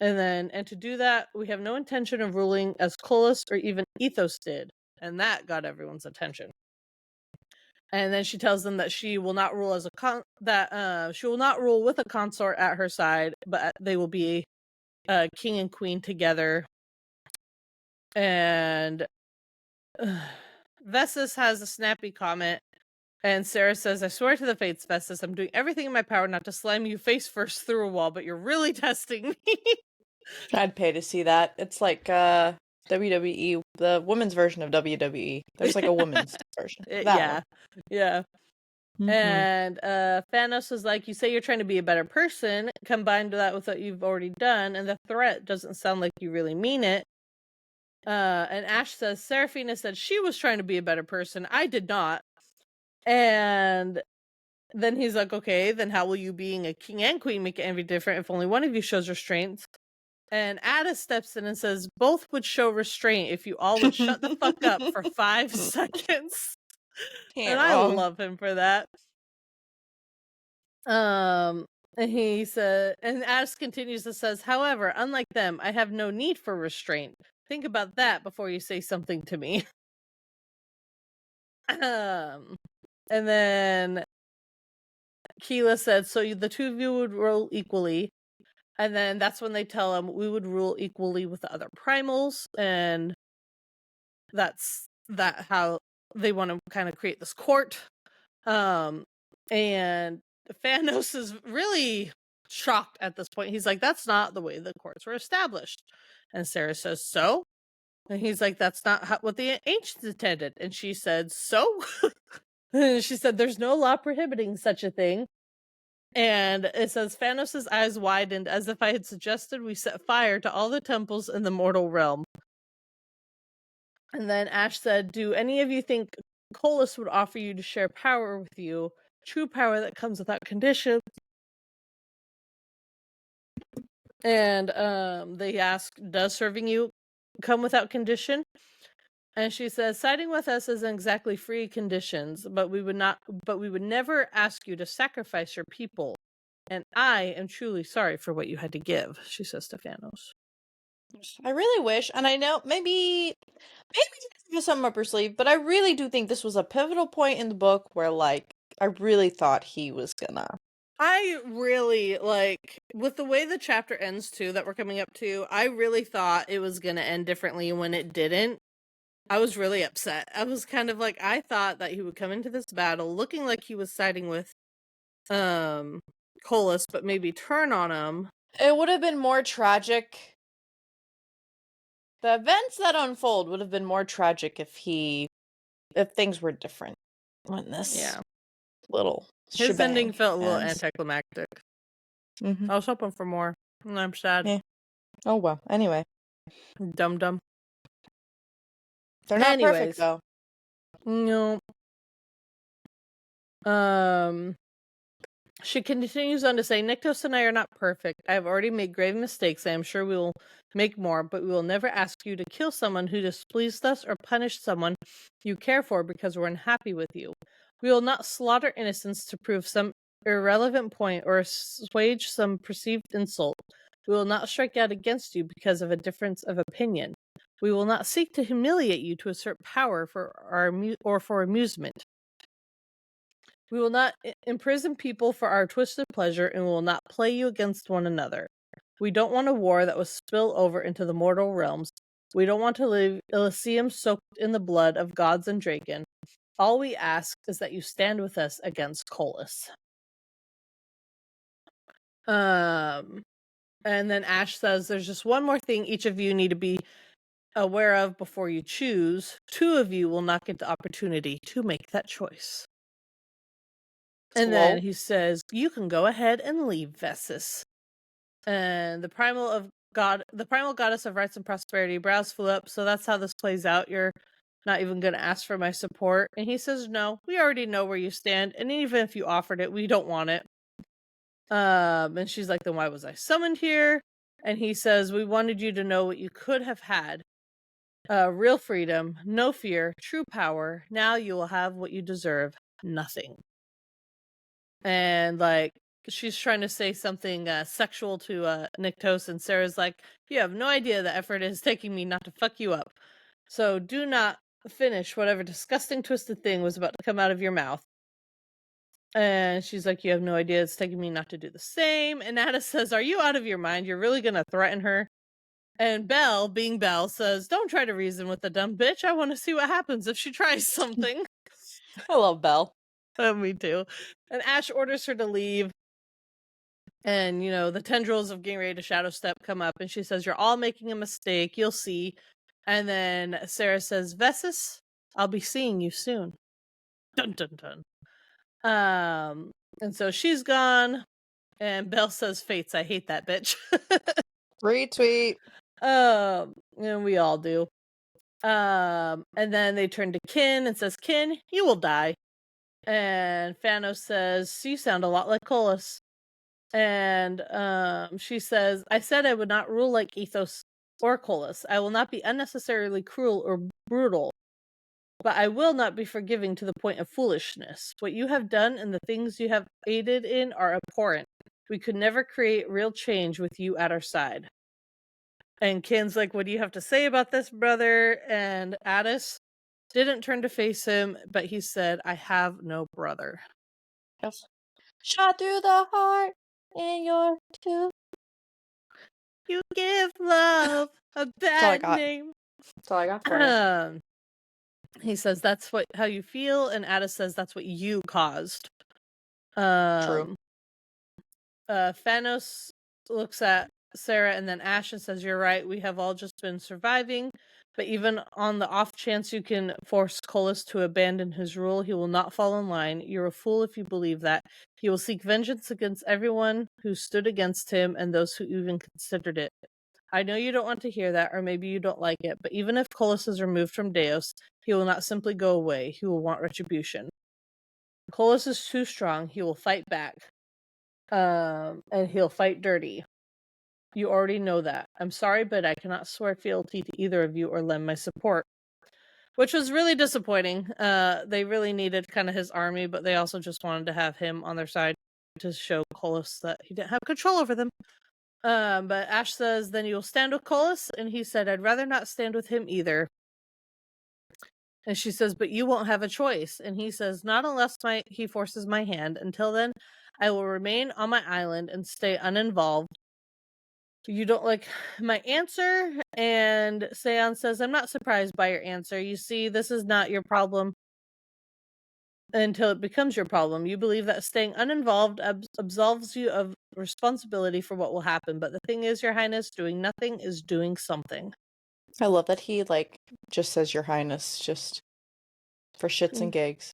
And to do that, we have no intention of ruling as Kolis or even Ethos did. And that got everyone's attention. And then she tells them that she will not rule she will not rule with a consort at her side, but they will be king and queen together. And Vessus has a snappy comment, and Sarah says, "I swear to the fates, Vessus, I'm doing everything in my power not to slam you face first through a wall, but you're really testing me." I'd pay to see that. It's like WWE, the women's version of WWE. There's like a women's version. That yeah. one. And Thanos was like, you say you're trying to be a better person, combined that with what you've already done, and the threat doesn't sound like you really mean it. And Ash says, Seraphina said she was trying to be a better person. I did not. And then he's like, okay, then how will you being a king and queen make it any different if only one of you shows restraint? And Ada steps in and says, both would show restraint if you all would shut the fuck up for 5 seconds. Can't I wrong. love him for that. And he said, and Addis continues to says, however, unlike them, I have no need for restraint. Think about that before you say something to me. And then Keela said, so the two of you would rule equally. And then that's when they tell him we would rule equally with the other primals. And that's how they want to kind of create this court. And Thanos is really shocked at this point. He's like, that's not the way the courts were established. And Sarah says, so? And he's like, that's not what the ancients intended. And she said, so? And she said, there's no law prohibiting such a thing. And it says, Thanos' eyes widened as if I had suggested we set fire to all the temples in the mortal realm. And then Ash said, do any of you think Kolis would offer you to share power with you? True power that comes without conditions. And they ask, does serving you come without condition? And she says, siding with us isn't exactly free conditions, but we would never ask you to sacrifice your people. And I am truly sorry for what you had to give, she says to Thanos. I really wish, and I know maybe she has something up her sleeve, but I really do think this was a pivotal point in the book where, like, I really thought he was gonna. I really, like, with the way the chapter ends, too, that we're coming up to, I really thought it was gonna end differently when it didn't. I was really upset. I was kind of like, I thought that he would come into this battle looking like he was siding with, Kolis, but maybe turn on him. It would have been more tragic. The events that unfold would have been more tragic if things were different when this little His ending felt a little ends. anticlimactic. Mm-hmm. I was hoping for more. And I'm sad. Yeah. Oh well. Anyway. Dum-dum. They're not perfect though. No. She continues on to say, Niktos and I are not perfect. I have already made grave mistakes. I am sure we will make more, but we will never ask you to kill someone who displeased us or punish someone you care for because we're unhappy with you. We will not slaughter innocents to prove some irrelevant point or assuage some perceived insult. We will not strike out against you because of a difference of opinion. We will not seek to humiliate you to assert power for amusement. We will not imprison people for our twisted pleasure, and we will not play you against one another. We don't want a war that will spill over into the mortal realms. We don't want to live Elysium soaked in the blood of gods and Draken. All we ask is that you stand with us against Kolis. And then Ash says, there's just one more thing each of you need to be aware of before you choose. 2 of you will not get the opportunity to make that choice. And then he says, you can go ahead and leave, Vessus. And the primal goddess of rights and prosperity, brows flew up, so that's how this plays out. You're not even going to ask for my support. And he says, no, we already know where you stand, and even if you offered it, we don't want it. And she's like, then why was I summoned here? And he says, we wanted you to know what you could have had. Real freedom, no fear, true power. Now you will have what you deserve, nothing. And like she's trying to say something sexual to Nyctos, and Sarah's like, you have no idea the effort it is taking me not to fuck you up. So do not finish whatever disgusting twisted thing was about to come out of your mouth. And she's like, you have no idea it's taking me not to do the same. And Ada says, are you out of your mind? You're really gonna threaten her? And Belle, being Belle, says, don't try to reason with the dumb bitch. I want to see what happens if she tries something. I love Belle. Me too. And Ash orders her to leave. And, the tendrils of getting ready to shadow step come up. And she says, you're all making a mistake. You'll see. And then Sarah says, Vessus, I'll be seeing you soon. Dun, dun, dun. And so she's gone. And Belle says, Fates, I hate that bitch. Retweet. And we all do. And then they turn to Kin and says, Kin, you will die. And Thanos says, you sound a lot like Colas. And she says, I said I would not rule like Ethos or Colas. I will not be unnecessarily cruel or brutal. But I will not be forgiving to the point of foolishness. What you have done and the things you have aided in are abhorrent. We could never create real change with you at our side. And Kin's like, what do you have to say about this, brother? And Addis didn't turn to face him, but he said, I have no brother. Yes. Shot through the heart in your tooth. You give love a bad name. That's all I got for you. He says, that's how you feel, and Addis says, that's what you caused. True. Thanos looks at Sarah and then Ash and says, you're right, we have all just been surviving, but even on the off chance you can force Colas to abandon his rule, he will not fall in line. You're a fool if you believe that. He will seek vengeance against everyone who stood against him and those who even considered it. I know you don't want to hear that, or maybe you don't like it, but even if Colas is removed from Deus, he will not simply go away. He will want retribution. Colas is too strong. He will fight back. And he'll fight dirty. You already know that. I'm sorry, but I cannot swear fealty to either of you or lend my support. Which was really disappointing. They really needed kind of his army, but they also just wanted to have him on their side to show Colas that he didn't have control over them. But Ash says, then you'll stand with Colas? And he said, I'd rather not stand with him either. And she says, but you won't have a choice. And he says, not unless he forces my hand. Until then, I will remain on my island and stay uninvolved. You don't like my answer? And Seon says, I'm not surprised by your answer. You see, this is not your problem until it becomes your problem. You believe that staying uninvolved absolves you of responsibility for what will happen. But the thing is, Your Highness, doing nothing is doing something. I love that he just says Your Highness just for shits and gigs.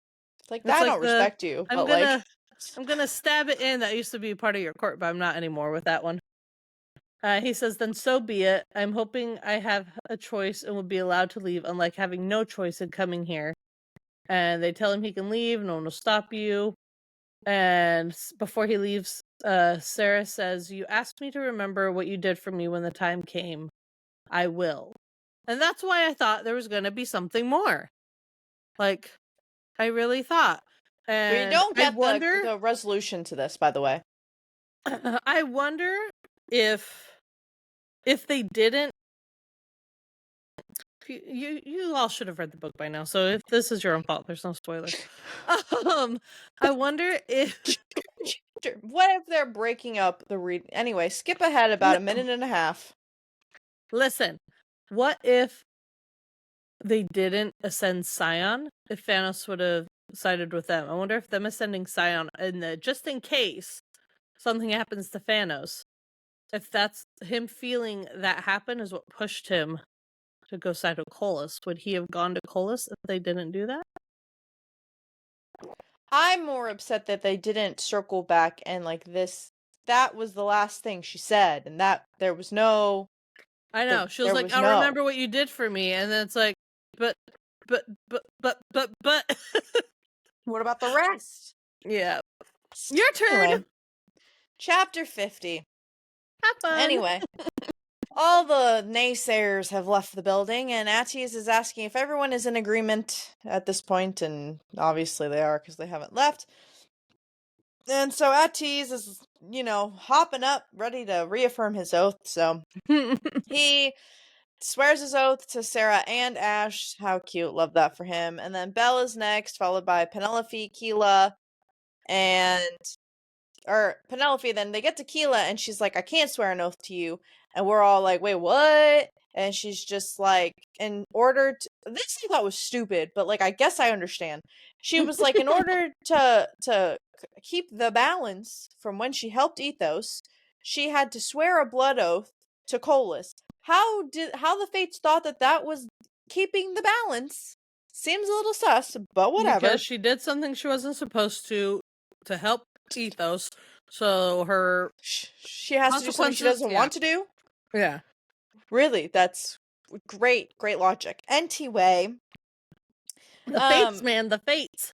It's I don't respect you. I'm gonna stab it in. That used to be part of your court, but I'm not anymore with that one. He says, then so be it. I'm hoping I have a choice and will be allowed to leave, unlike having no choice in coming here. And they tell him he can leave, no one will stop you. And before he leaves, Sarah says, you asked me to remember what you did for me when the time came. I will. And that's why I thought there was going to be something more. I really thought. And we don't get the resolution to this, by the way. I wonder if they didn't. You all should have read the book by now, so if this is your own fault, there's no spoilers. I wonder if what if they're breaking up the read. Anyway, skip ahead about a minute and a half. Listen, what if they didn't ascend Scion? If Thanos would have sided with them, I wonder if them ascending Scion, and just in case something happens to Thanos, if that's him feeling that happen is what pushed him to go side with Colas, would he have gone to Colas if they didn't do that? I'm more upset that they didn't circle back and that was the last thing she said, and that there was no. I know. She was like, I'll remember what you did for me, and then it's like, but. What about the rest? Yeah. Your turn. Anyway, chapter 50. Have fun. Anyway. all the naysayers have left the building, and Attias is asking if everyone is in agreement at this point, and obviously they are because they haven't left. And so Attias is, hopping up, ready to reaffirm his oath. So he swears his oath to Sarah and Ash. How cute. Love that for him. And then Belle is next, followed by Penelope, Keela, or Penelope. Then they get to Keela, and she's like, I can't swear an oath to you. And we're all like, wait, what? And she's just like, in order to, this I thought was stupid, but like, I guess I understand. She was like, in order to keep the balance from when she helped Ethos, she had to swear a blood oath to Colas. How the Fates thought that was keeping the balance seems a little sus, but whatever. Because she did something she wasn't supposed to help Ethos, so she has to do something she doesn't want to do. Yeah. Really, that's great logic. Anyway, the Fates, man, the Fates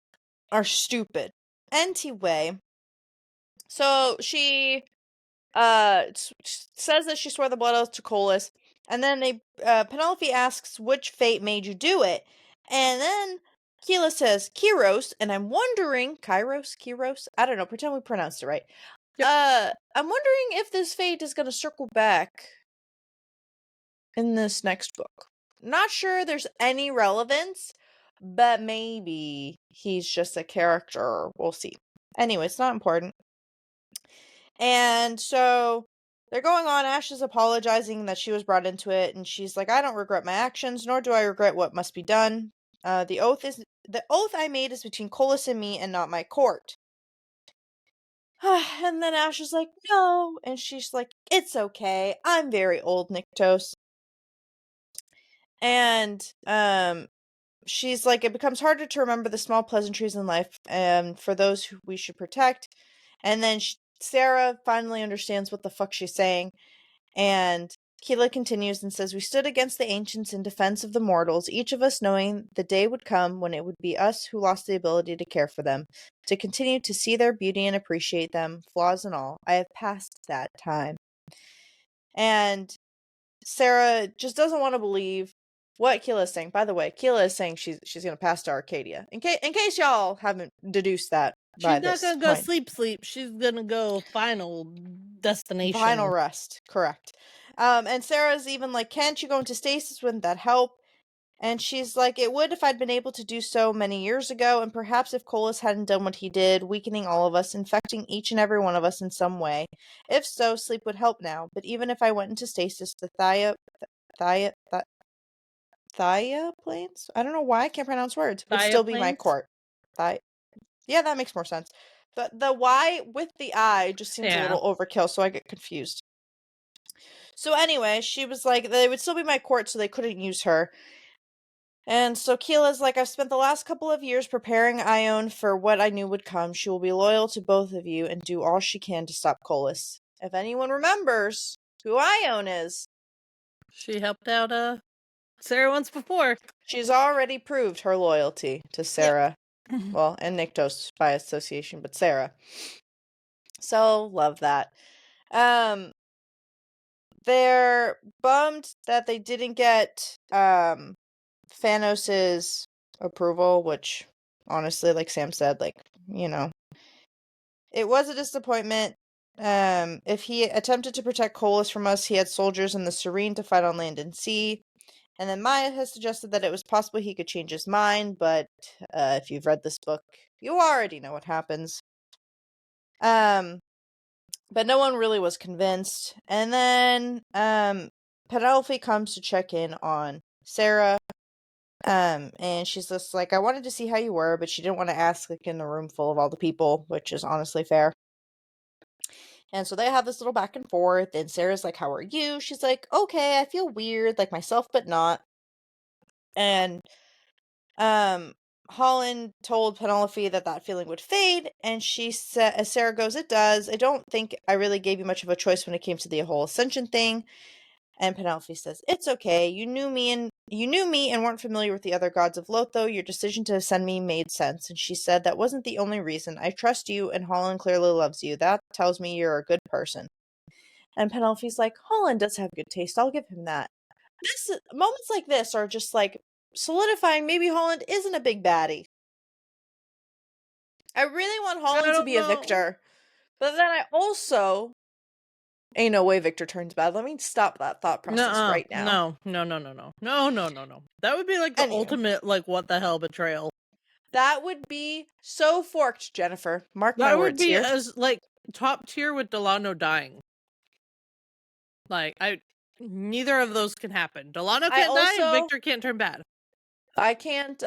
are stupid. Anyway, so she says that she swore the blood oath to Colas, and then Penelope asks which Fate made you do it, and then Keela says Kyros, and I'm wondering Kyros, I don't know, pretend we pronounced it right. Yep. I'm wondering if this Fate is gonna circle back in this next book. Not sure there's any relevance, but maybe he's just a character. We'll see. Anyway, it's not important. And so they're going on. Ash is apologizing that she was brought into it, and she's like, I don't regret my actions, nor do I regret what must be done. The oath I made is between Colas and me and not my court. And then Ash is like, no. And she's like, it's okay. I'm very old, Nyctos. And she's like, it becomes harder to remember the small pleasantries in life and for those who we should protect. And then Sarah finally understands what the fuck she's saying. And Keela continues and says, we stood against the ancients in defense of the mortals, each of us knowing the day would come when it would be us who lost the ability to care for them, to continue to see their beauty and appreciate them, flaws and all. I have passed that time. And Sarah just doesn't want to believe what Keela is saying. By the way, Keela is saying she's going to pass to Arcadia. In case y'all haven't deduced that. She's not going to go sleep. She's going to go final destination. Final rest. Correct. And Sarah's even like, can't you go into stasis? Wouldn't that help? And she's like, it would if I'd been able to do so many years ago, and perhaps if Colas hadn't done what he did, weakening all of us, infecting each and every one of us in some way. If so, sleep would help now. But even if I went into stasis, the Thia planes? I don't know why I can't pronounce words. Would still be my court. Yeah, that makes more sense. The Y with the I just seems a little overkill, so I get confused. So anyway, she was like, they would still be my court, so they couldn't use her. And so Keela's like, I've spent the last couple of years preparing Ione for what I knew would come. She will be loyal to both of you and do all she can to stop Colas. If anyone remembers who Ione is. She helped out Sarah once before. She's already proved her loyalty to Sarah. Yep. Well, and Nyctos by association, but Sarah. So, love that. They're bummed that they didn't get Thanos's approval, which honestly, like Sam said, like, it was a disappointment. If he attempted to protect Colas from us, he had soldiers in the Serene to fight on land and sea. And then Maya has suggested that it was possible he could change his mind, but if you've read this book, you already know what happens. But no one really was convinced. And then Penelope comes to check in on Sarah. And she's just like, I wanted to see how you were, but she didn't want to ask like in a room full of all the people, which is honestly fair. And so they have this little back and forth, and Sarah's like, how are you? She's like, okay, I feel weird, like myself, but not. And Holland told Penelope that feeling would fade, and she said, as Sarah goes, it does. I don't think I really gave you much of a choice when it came to the whole ascension thing. And Penelope says, it's okay. You knew me and weren't familiar with the other gods of Lotho. Your decision to send me made sense. And she said, that wasn't the only reason. I trust you, and Holland clearly loves you. That tells me you're a good person. And Penelope's like, Holland does have good taste. I'll give him that. Moments like this are just like solidifying maybe Holland isn't a big baddie. I really want Holland to be a victor. But then I also ain't no way Victor turns bad. Let me stop that thought process right now. No. That would be like the ultimate, like, what the hell betrayal. That would be so forked, Jennifer. Mark my words here. That would be as, like, top tier with Delano dying. Like, neither of those can happen. Delano can't die and Victor can't turn bad. I can't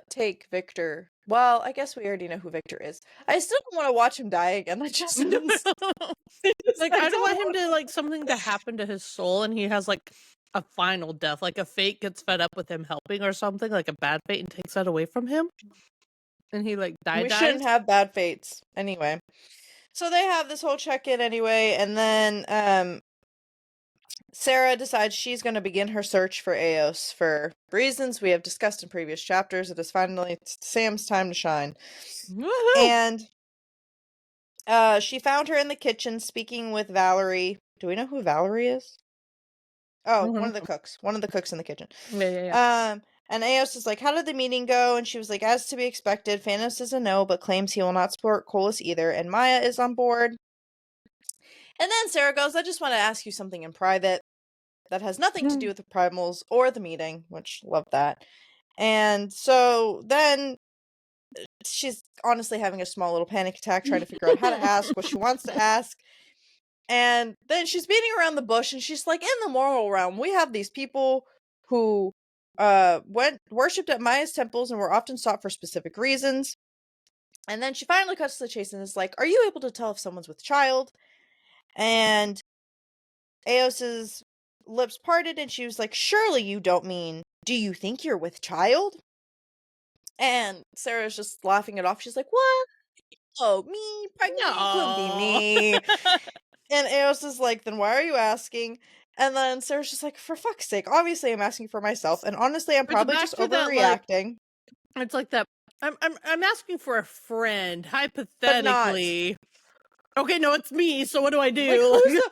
take Victor. Well, I guess we already know who Victor is. I still don't want to watch him die again. That just seems... like, I don't want him to, like, something to happen to his soul and he has, like, a final death. Like, a fate gets fed up with him helping or something, like a bad fate, and takes that away from him. And he, like, dies. We shouldn't have bad fates. Anyway. So they have this whole check-in anyway, and then Sarah decides she's going to begin her search for Eos for reasons we have discussed in previous chapters. It is finally Sam's time to shine. Woohoo! And she found her in the kitchen speaking with Valerie. Do we know who Valerie is? Oh, one of the cooks. One of the cooks in the kitchen. Yeah. And Eos is like, how did the meeting go? And she was like, as to be expected, Phanos is a no, but claims he will not support Colas either. And Maya is on board. And then Sarah goes, I just want to ask you something in private that has nothing to do with the primals or the meeting, which love that. And so then she's honestly having a small little panic attack, trying to figure out how to ask what she wants to ask. And then she's beating around the bush, and she's like, in the moral realm, we have these people who worshipped at Maya's temples and were often sought for specific reasons. And then she finally cuts to the chase and is like, are you able to tell if someone's with child? And Eos's lips parted, and she was like, surely you don't mean, do you think you're with child? And Sarah's just laughing it off. She's like, what? Oh, me? Pregnant? Couldn't be me. And Eos is like, then why are you asking? And then Sarah's just like, for fuck's sake, obviously I'm asking for myself, and honestly I'm probably just overreacting. It's like that. I'm asking for a friend, hypothetically. Okay, no, it's me, so what do I do? Like,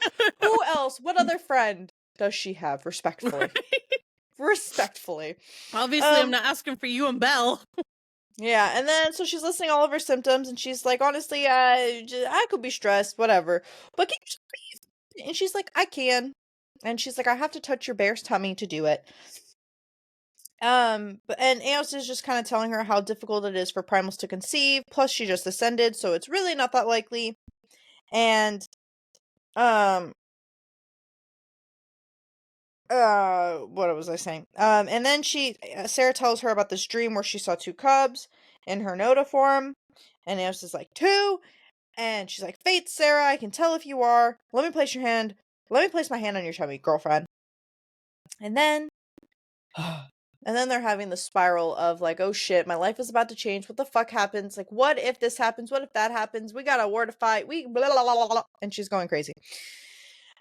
who else? What other friend does she have, respectfully? Right? Respectfully. Obviously, I'm not asking for you and Belle. Yeah, and then, so she's listing all of her symptoms, and she's like, honestly, I could be stressed, whatever. But can you just breathe? And she's like, I can. And she's like, I have to touch your bear's tummy to do it. And Eos is just kind of telling her how difficult it is for primals to conceive, plus she just ascended, so it's really not that likely. And, what was I saying? And then Sarah tells her about this dream where she saw 2 cubs in her notiform, and Eos is like, 2? And she's like, fate, Sarah, I can tell if you are. Let me place my hand on your tummy, girlfriend. And then they're having the spiral of like, oh shit, my life is about to change. What the fuck happens? Like, what if this happens? What if that happens? We got a war to fight. We blah, blah, blah, blah. And she's going crazy.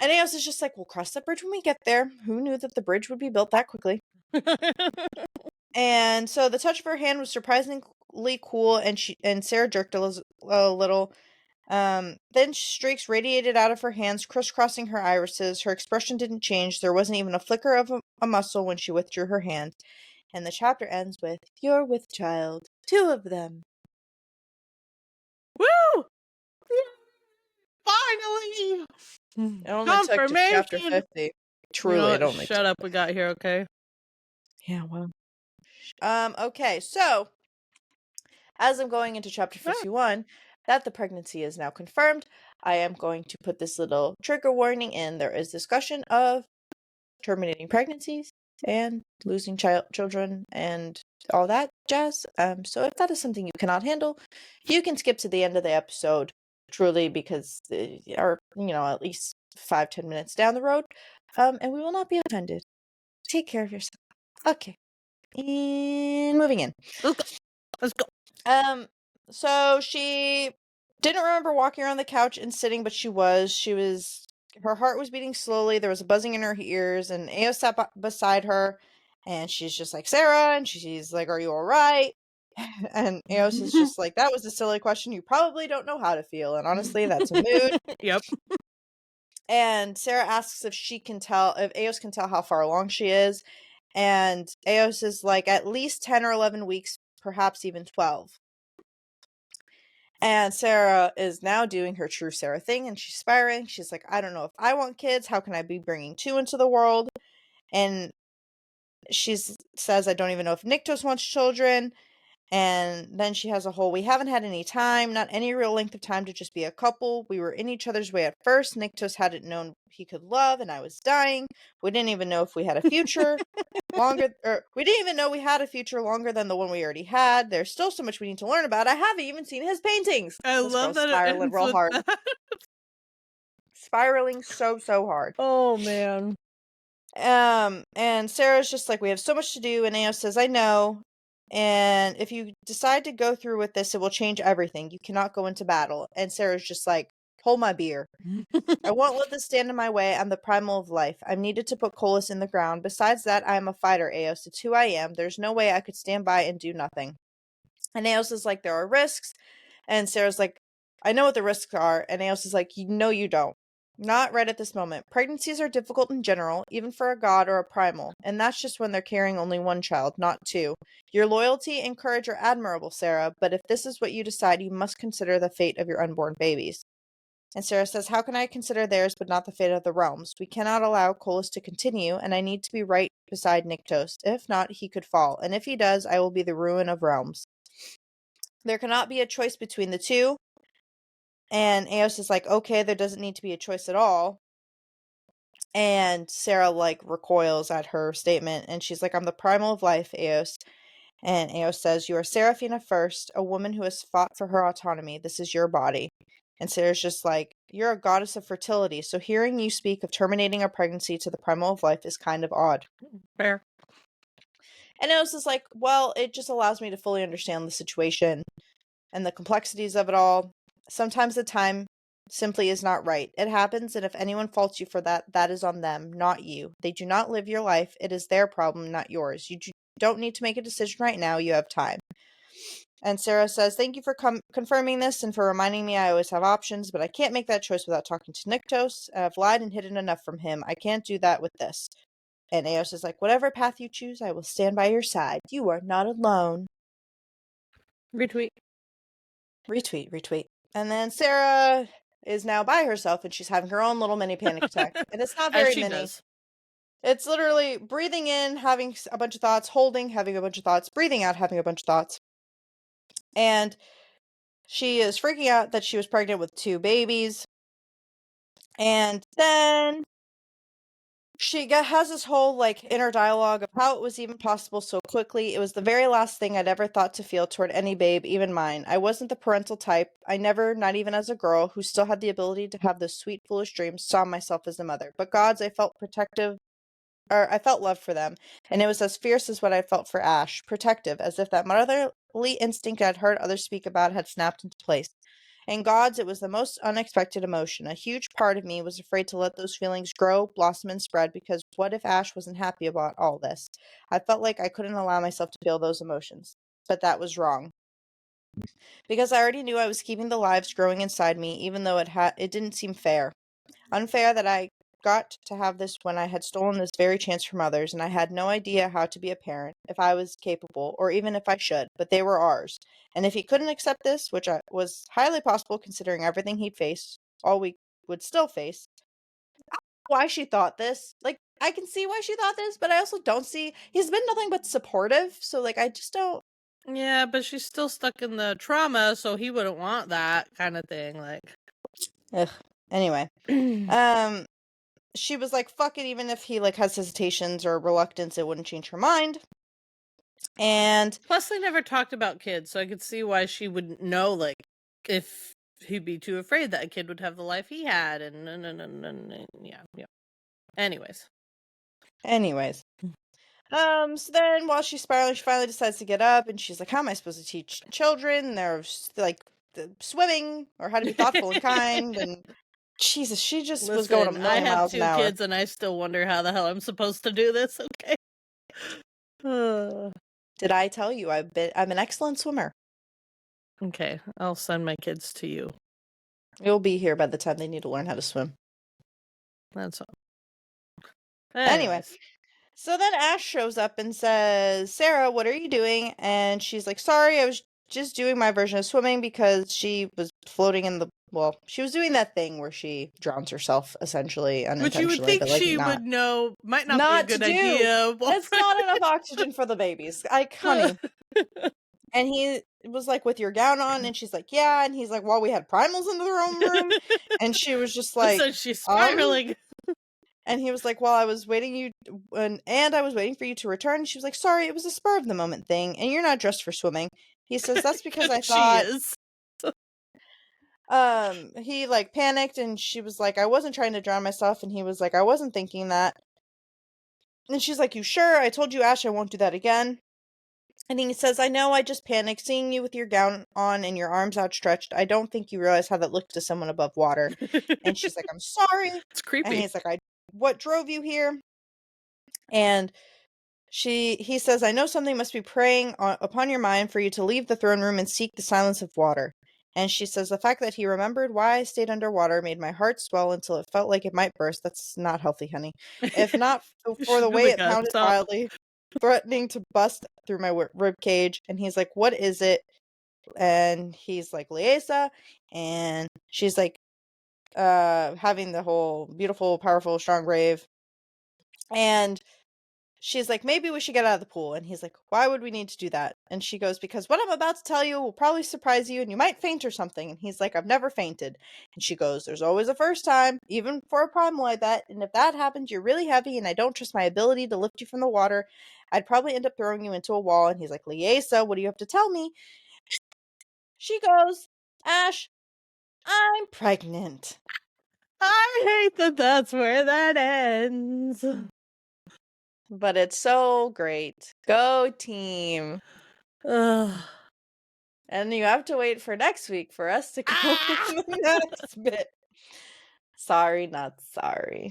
And Eos is just like, we'll cross that bridge when we get there. Who knew that the bridge would be built that quickly? And so the touch of her hand was surprisingly cool, and Sarah jerked a little. Then streaks radiated out of her hands, crisscrossing her irises. Her expression didn't change. There wasn't even a flicker of a muscle when she withdrew her hand. And the chapter ends with, you're with child. 2 of them. Woo! Finally! It only took to chapter 50. Truly, it only shut up, we got here, okay? Yeah, well. Okay, so, as I'm going into chapter 51, that the pregnancy is now confirmed, I am going to put this little trigger warning in. There is discussion of terminating pregnancies and losing children and all that jazz. So if that is something you cannot handle, you can skip to the end of the episode, truly, because or at least 5-10 minutes down the road, and we will not be offended. Take care of yourself. Okay, and moving in. Let's go. So she didn't remember walking around the couch and sitting, but she was. Her heart was beating slowly. There was a buzzing in her ears, and Ao sat beside her, and she's just like, Sarah, and she's like, are you all right? And Eos is just like, that was a silly question. You probably don't know how to feel, and honestly, that's a mood. Yep. And Sarah asks if Eos can tell how far along she is. And Eos is like, at least 10 or 11 weeks, perhaps even 12. And Sarah is now doing her true Sarah thing, and she's spiraling. She's like, I don't know if I want kids. How can I be bringing 2 into the world? And she says, I don't even know if Niktos wants children. And then she has a whole, we haven't had any time, not any real length of time to just be a couple. We were in each other's way at first. Niktos hadn't known he could love, and I was dying. We didn't even know if we had a future we didn't even know we had a future longer than the one we already had. There's still so much we need to learn about. I haven't even seen his paintings. I This love girl's that it spiraling ends real with hard. that. Spiraling so hard. Oh man. And Sarah's just like, we have so much to do, and Ao says, I know. And if you decide to go through with this, it will change everything. You cannot go into battle. And Sarah's just like, hold my beer. I won't let this stand in my way. I'm the primal of life. I'm needed to put Colas in the ground. Besides that, I am a fighter, Eos. It's who I am. There's no way I could stand by and do nothing. And Eos is like, there are risks. And Sarah's like, I know what the risks are. And Eos is like, no, you don't. Not right at this moment. Pregnancies are difficult in general, even for a god or a primal. And that's just when they're carrying only one child, not 2. Your loyalty and courage are admirable, Sarah. But if this is what you decide, you must consider the fate of your unborn babies. And Sarah says, how can I consider theirs but not the fate of the realms? We cannot allow Colas to continue, and I need to be right beside Niktos. If not, he could fall, and if he does, I will be the ruin of realms. There cannot be a choice between the 2. And Eos is like, okay, there doesn't need to be a choice at all. And Sarah, like, recoils at her statement, and she's like, I'm the primal of life, Eos. And Eos says, you are Seraphina first, a woman who has fought for her autonomy. This is your body. And Sarah's just like, you're a goddess of fertility, so hearing you speak of terminating a pregnancy to the primal of life is kind of odd. Fair. And Eos is like, well, it just allows me to fully understand the situation and the complexities of it all. Sometimes the time simply is not right. It happens, and if anyone faults you for that, that is on them, not you. They do not live your life. It is their problem, not yours. You don't need to make a decision right now. You have time. And Sarah says, thank you for confirming this and for reminding me I always have options, but I can't make that choice without talking to Niktos. I've lied and hidden enough from him. I can't do that with this. And Eos is like, whatever path you choose, I will stand by your side. You are not alone. Retweet. Retweet. And then Sarah is now by herself, and she's having her own little mini panic attack. And it's not very mini. Does. It's literally breathing in, having a bunch of thoughts, holding, having a bunch of thoughts, breathing out, having a bunch of thoughts. And she is freaking out that she was pregnant with 2 babies. And then she has this whole, like, inner dialogue of how it was even possible so quickly. It was the very last thing I'd ever thought to feel toward any babe, even mine. I wasn't the parental type. I never, not even as a girl, who still had the ability to have those sweet, foolish dreams, saw myself as a mother. But gods, I felt I felt love for them, and it was as fierce as what I felt for Ash, protective, as if that motherly instinct I'd heard others speak about had snapped into place. And gods, it was the most unexpected emotion. A huge part of me was afraid to let those feelings grow, blossom, and spread, because what if Ash wasn't happy about all this? I felt like I couldn't allow myself to feel those emotions. But that was wrong. Because I already knew I was keeping the lives growing inside me, even though it didn't seem fair. Unfair that I got to have this when I had stolen this very chance from others, and I had no idea how to be a parent, if I was capable, or even if I should, but they were ours. And if he couldn't accept this, which was highly possible considering everything he'd faced, all we would still face, I don't know why she thought this. Like, I can see why she thought this, but I also don't see, he's been nothing but supportive, so, like, I just don't. Yeah, but she's still stuck in the trauma, so he wouldn't want that kind of thing, like. Ugh. Anyway. She was like, fuck it, even if he, like, has hesitations or reluctance, it wouldn't change her mind. And plus they never talked about kids, so I could see why she wouldn't know, like, if he'd be too afraid that a kid would have the life he had, and yeah. Anyways. So then while she's spiraling, she finally decides to get up, and she's like, how am I supposed to teach children? They're like swimming, or how to be thoughtful and kind, and Jesus, she just was going a million miles an hour. I have 2 kids, and I still wonder how the hell I'm supposed to do this, okay? Did I tell you I'm an excellent swimmer? Okay, I'll send my kids to you. You'll be here by the time they need to learn how to swim. That's fine. Anyway, Anyways. so then Ash shows up and says, Sarah, what are you doing? And she's like, sorry, I was just doing my version of swimming because she was floating in the, well, she was doing that thing where she drowns herself, essentially, Which you would unintentionally, think but like she not. would know might not be a Not to good do. idea. It's not enough oxygen for the babies. Honey. And he was like, with your gown on, and she's like, yeah. And he's like, well, we had primals in the room. And she was just like, So she's spiraling. And he was like, well, I was waiting and I was waiting for you to return. And she was like, sorry, it was a spur of the moment thing, and you're not dressed for swimming. He says, that's because I thought she is. he like panicked, and she was like, I wasn't trying to drown myself, and he was like, I wasn't thinking that. And she's like, you sure? I told you, Ash, I won't do that again. And he says, I know, I just panicked seeing you with your gown on and your arms outstretched. I don't think you realize how that looks to someone above water. And she's like, I'm sorry. It's creepy. And he's like, what drove you here? And he says, I know something must be preying upon your mind for you to leave the throne room and seek the silence of water. And she says, the fact that he remembered why I stayed underwater made my heart swell until it felt like it might burst. That's not healthy, honey. If not for the way it pounded wildly, threatening to bust through my rib cage. And he's like, what is it? And he's like, Liesa. And she's like, having the whole beautiful, powerful, strong, brave. And she's like, maybe we should get out of the pool. And he's like, why would we need to do that? And she goes, because what I'm about to tell you will probably surprise you and you might faint or something. And he's like, I've never fainted. And she goes, there's always a first time, even for a primal, I bet. And if that happens, you're really heavy and I don't trust my ability to lift you from the water. I'd probably end up throwing you into a wall. And he's like, Liesa, what do you have to tell me? She goes, Ash, I'm pregnant. I hate that that's where that ends. But it's so great. Go team. Ugh. And you have to wait for next week for us to go to the next bit. Sorry, not sorry.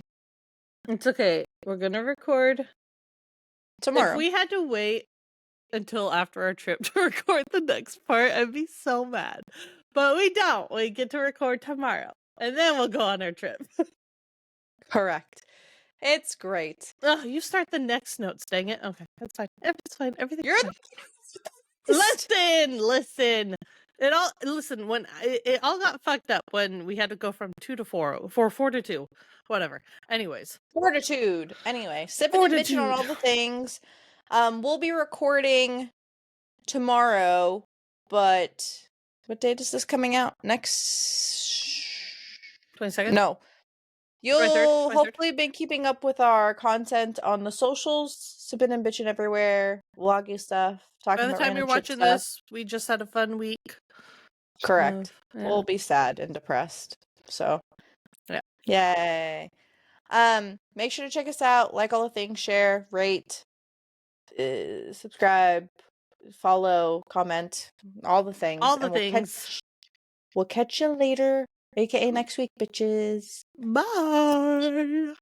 It's okay. We're gonna record Tomorrow. If we had to wait until after our trip to record the next part, I'd be so mad. But we don't. We get to record tomorrow. And then we'll go on our trip. Correct. It's great. Oh, you start the next notes, dang it. Okay, that's fine. It's fine. Everything's You're fine. Listen. When it all got fucked up when we had to go from 2 to 4 to 2, whatever. Anyways, fortitude. Anyway, sipping and bitching on all the things. We'll be recording tomorrow, but what date is this coming out? Next 22nd? No. You'll 23rd? hopefully been keeping up with our content on the socials, sipping and bitching everywhere, vlogging stuff, talking about By the time you're watching this, we just had a fun week. Correct. Yeah. We'll be sad and depressed. So, yeah. Yay. Make sure to check us out, like all the things, share, rate, subscribe, follow, comment, all the things. All the things. We'll catch you later, aka next week, bitches. Bye.